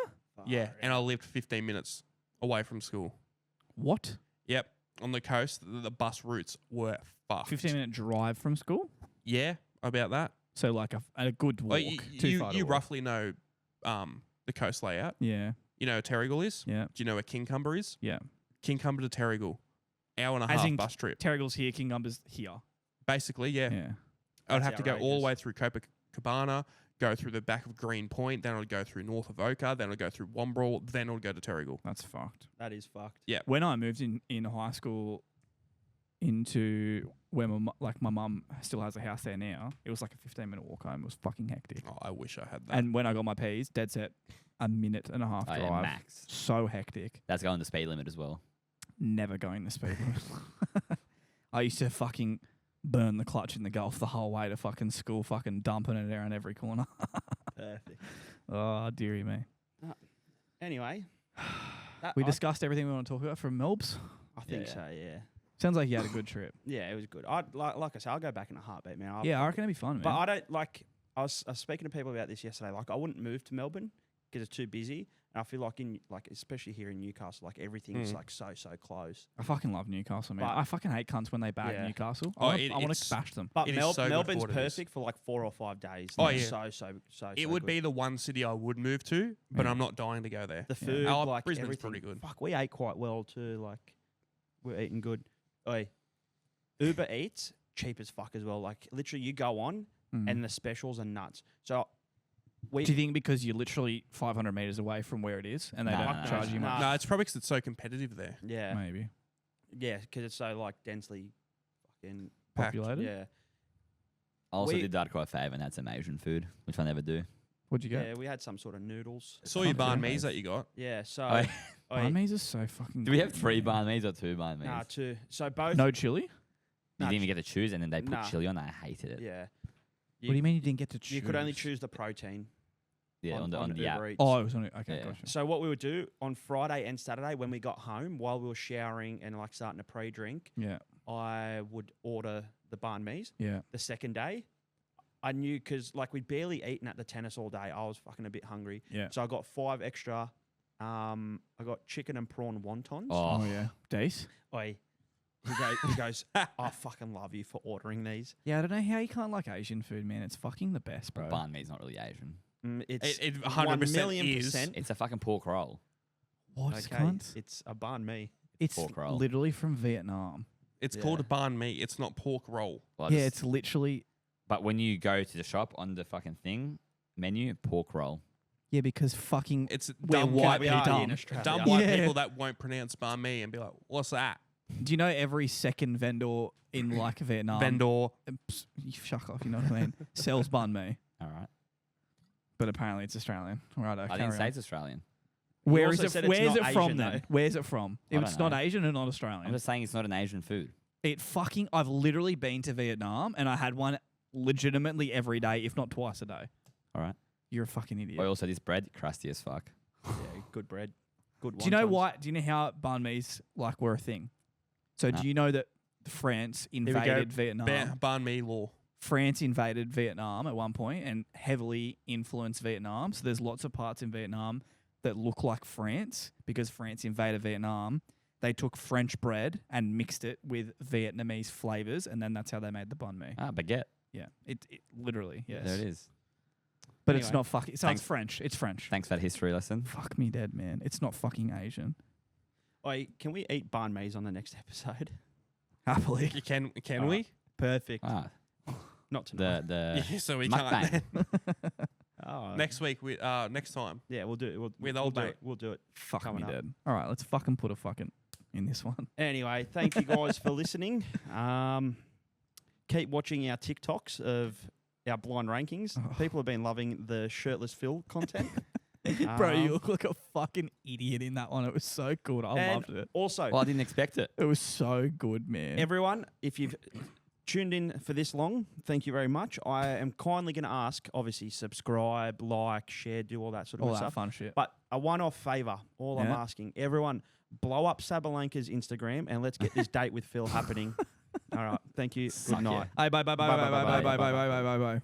Yeah, and I lived 15 minutes away from school. What? Yep, on the coast, the bus routes were fucked. 15-minute drive from school? Yeah, about that. So like a good walk. Well, too far to you walk. roughly know the coast layout. Yeah, You know where Terrigal is? yeah, Do you know where Kincumber is? yeah. Kincumber to Terrigal. Hour and a As half in bus trip. Terrigal's here, Kingumber's here. Basically, yeah. Yeah. I'd That's have to go all the outrageous. way through Copacabana, go through the back of Green Point, then I'd go through north of Oka, then I'd go through Wombrel, then I'd go to Terrigal. That's fucked. That is fucked. When I moved in high school into where my mum still has a house there now, it was like a 15-minute walk home. It was fucking hectic. Oh, I wish I had that. And when I got my P's, dead set, a minute and a half Oh, drive. yeah, max. So hectic. That's going the speed limit as well. Never going the speed limit. I used to fucking burn the clutch in the Gulf the whole way to fucking school, fucking dumping it around every corner. Perfect. Oh, dearie me. Anyway, that- We I, discussed everything we want to talk about from Melbs. I think Yeah. so. Yeah. Sounds like you had a good trip. Yeah, it was good. I'd like I said, I'll go back in a heartbeat, man. Yeah, I reckon it'd be fun, man. But I don't like. I was speaking to people about this yesterday. Like, I wouldn't move to Melbourne because it's too busy, and I feel like especially here in Newcastle, like everything's like so close. I fucking love Newcastle, man. But- I fucking hate cunts when they bag Yeah. Newcastle. Oh, I want it's- to bash them. But It is so good for Melbourne's what it is. perfect for like 4 or 5 days. Oh, Like, yeah. so. It would good. be the one city I would move to, but Yeah. I'm not dying to go there. the food. Oh, like Brisbane's everything. pretty good. Fuck, we ate quite well too. Like, we're eating good. Oi, Uber Eats cheap as fuck as well. Like, literally, you go on and the specials are nuts. So we. Do you think because you're literally 500 meters away from where it is and they Nah, don't nah, charge you nah. much? No, it's probably because it's so competitive there. Yeah, Maybe. yeah, because it's so like densely fucking Packed. Populated. yeah. I also We- did that quite a favour, and had some Asian food, which I never do. What'd you get? Yeah, we had some sort of noodles. Saw your Fuck banh yeah. mi's that you got. Yeah, so Oh, Banh mi's are so fucking. do we have good, 3 man. banh mi's or 2 banh mi's? Nah, two. So both. No chili. You nah, didn't even get to choose, and then they put Nah. chili on. I hated it. Yeah. What do you mean you didn't get to choose? You could only choose the protein. Yeah, on the app. Uber Eats. Oh, it was on it. Okay, Yeah. gotcha. So what we would do on Friday and Saturday when we got home, while we were showering and like starting to pre-drink, Yeah, I would order the banh mi's. yeah. The second day, I knew because like we'd barely eaten at the tennis all day. I was fucking a bit hungry. Yeah. So I got 5 extra. I got chicken and prawn wontons. Oh, Oh, yeah. Dace. Oi. He goes, I fucking love you for ordering these. Yeah, I don't know how you can't like Asian food, man. It's fucking the best, bro. banh mi's not really Asian. It's It 1 100% million is. percent. It's a fucking pork roll. What, Okay, cunt? it's a banh mi. It's pork roll. literally from Vietnam. It's Yeah. called a banh mi. It's not pork roll. Well, I Yeah, just- it's literally. But when you go to the shop on the fucking thing menu, pork roll. Yeah, because fucking. It's We're dumb white we people, are dumb. in Australia. dumb Yeah. white Yeah. people that won't pronounce banh mi and be like, "What's that?" Do you know every second vendor in like Vietnam? Vendor. You shuck off. You know what I mean? Sells banh mi, All right. but apparently it's Australian. Right, I didn't say it's Australian. Where also is it? said it's Where's not it from Asian, then? though. Where's it from? I If don't it's not know. Asian and not I'm Australian. just saying it's not an Asian food. It fucking. I've literally been to Vietnam and I had one legitimately every day, if not twice a day. All right. You're a fucking idiot. I also this bread crusty as fuck. Yeah, good bread. Good Do you know wontons. why? Do you know how banh mi's like were a thing? So No. do you know that France we go. invaded Vietnam? Banh mi law. France invaded Vietnam at one point and heavily influenced Vietnam. So there's lots of parts in Vietnam that look like France because France invaded Vietnam. They took French bread and mixed it with Vietnamese flavors, and then that's how they made the banh mi. Ah, baguette. Yeah, it literally, yes. There it is. But it's Anyway. not fucking. So Thanks. it's French. It's French. Thanks for that history lesson. Fuck me dead, man. It's not fucking Asian. Oi, can we eat banh mi's on the next episode? Happily. Can All we? right. Perfect. Ah, Not tonight. the Yeah, so we mukbang. can't. Oh, Next week, next time. yeah, we'll do it. With we'll old do mate. it. We'll do it. Fuck Coming me up. dead. All right, let's fucking put a fucking in this one. Anyway, thank you guys for listening. Keep watching our TikToks of our blind rankings. Oh. People have been loving the shirtless Phil content. Bro, you Um, look like a fucking idiot in that one. It was so good. I and loved it. Also, Well, I didn't expect it. It was so good, man. everyone, if you've tuned in for this long, thank you very much. I am kindly going to ask, obviously, subscribe, like, share, do all that sort of All good that stuff. fun shit. But a one-off favour, all I'm Yeah. asking, everyone, blow up Sabalenka's Instagram and let's get this date with Phil happening. All right, thank you. Good Suck night. yeah. Hey, bye, bye, bye, bye, bye, bye, bye, bye, bye, bye, bye, bye, bye.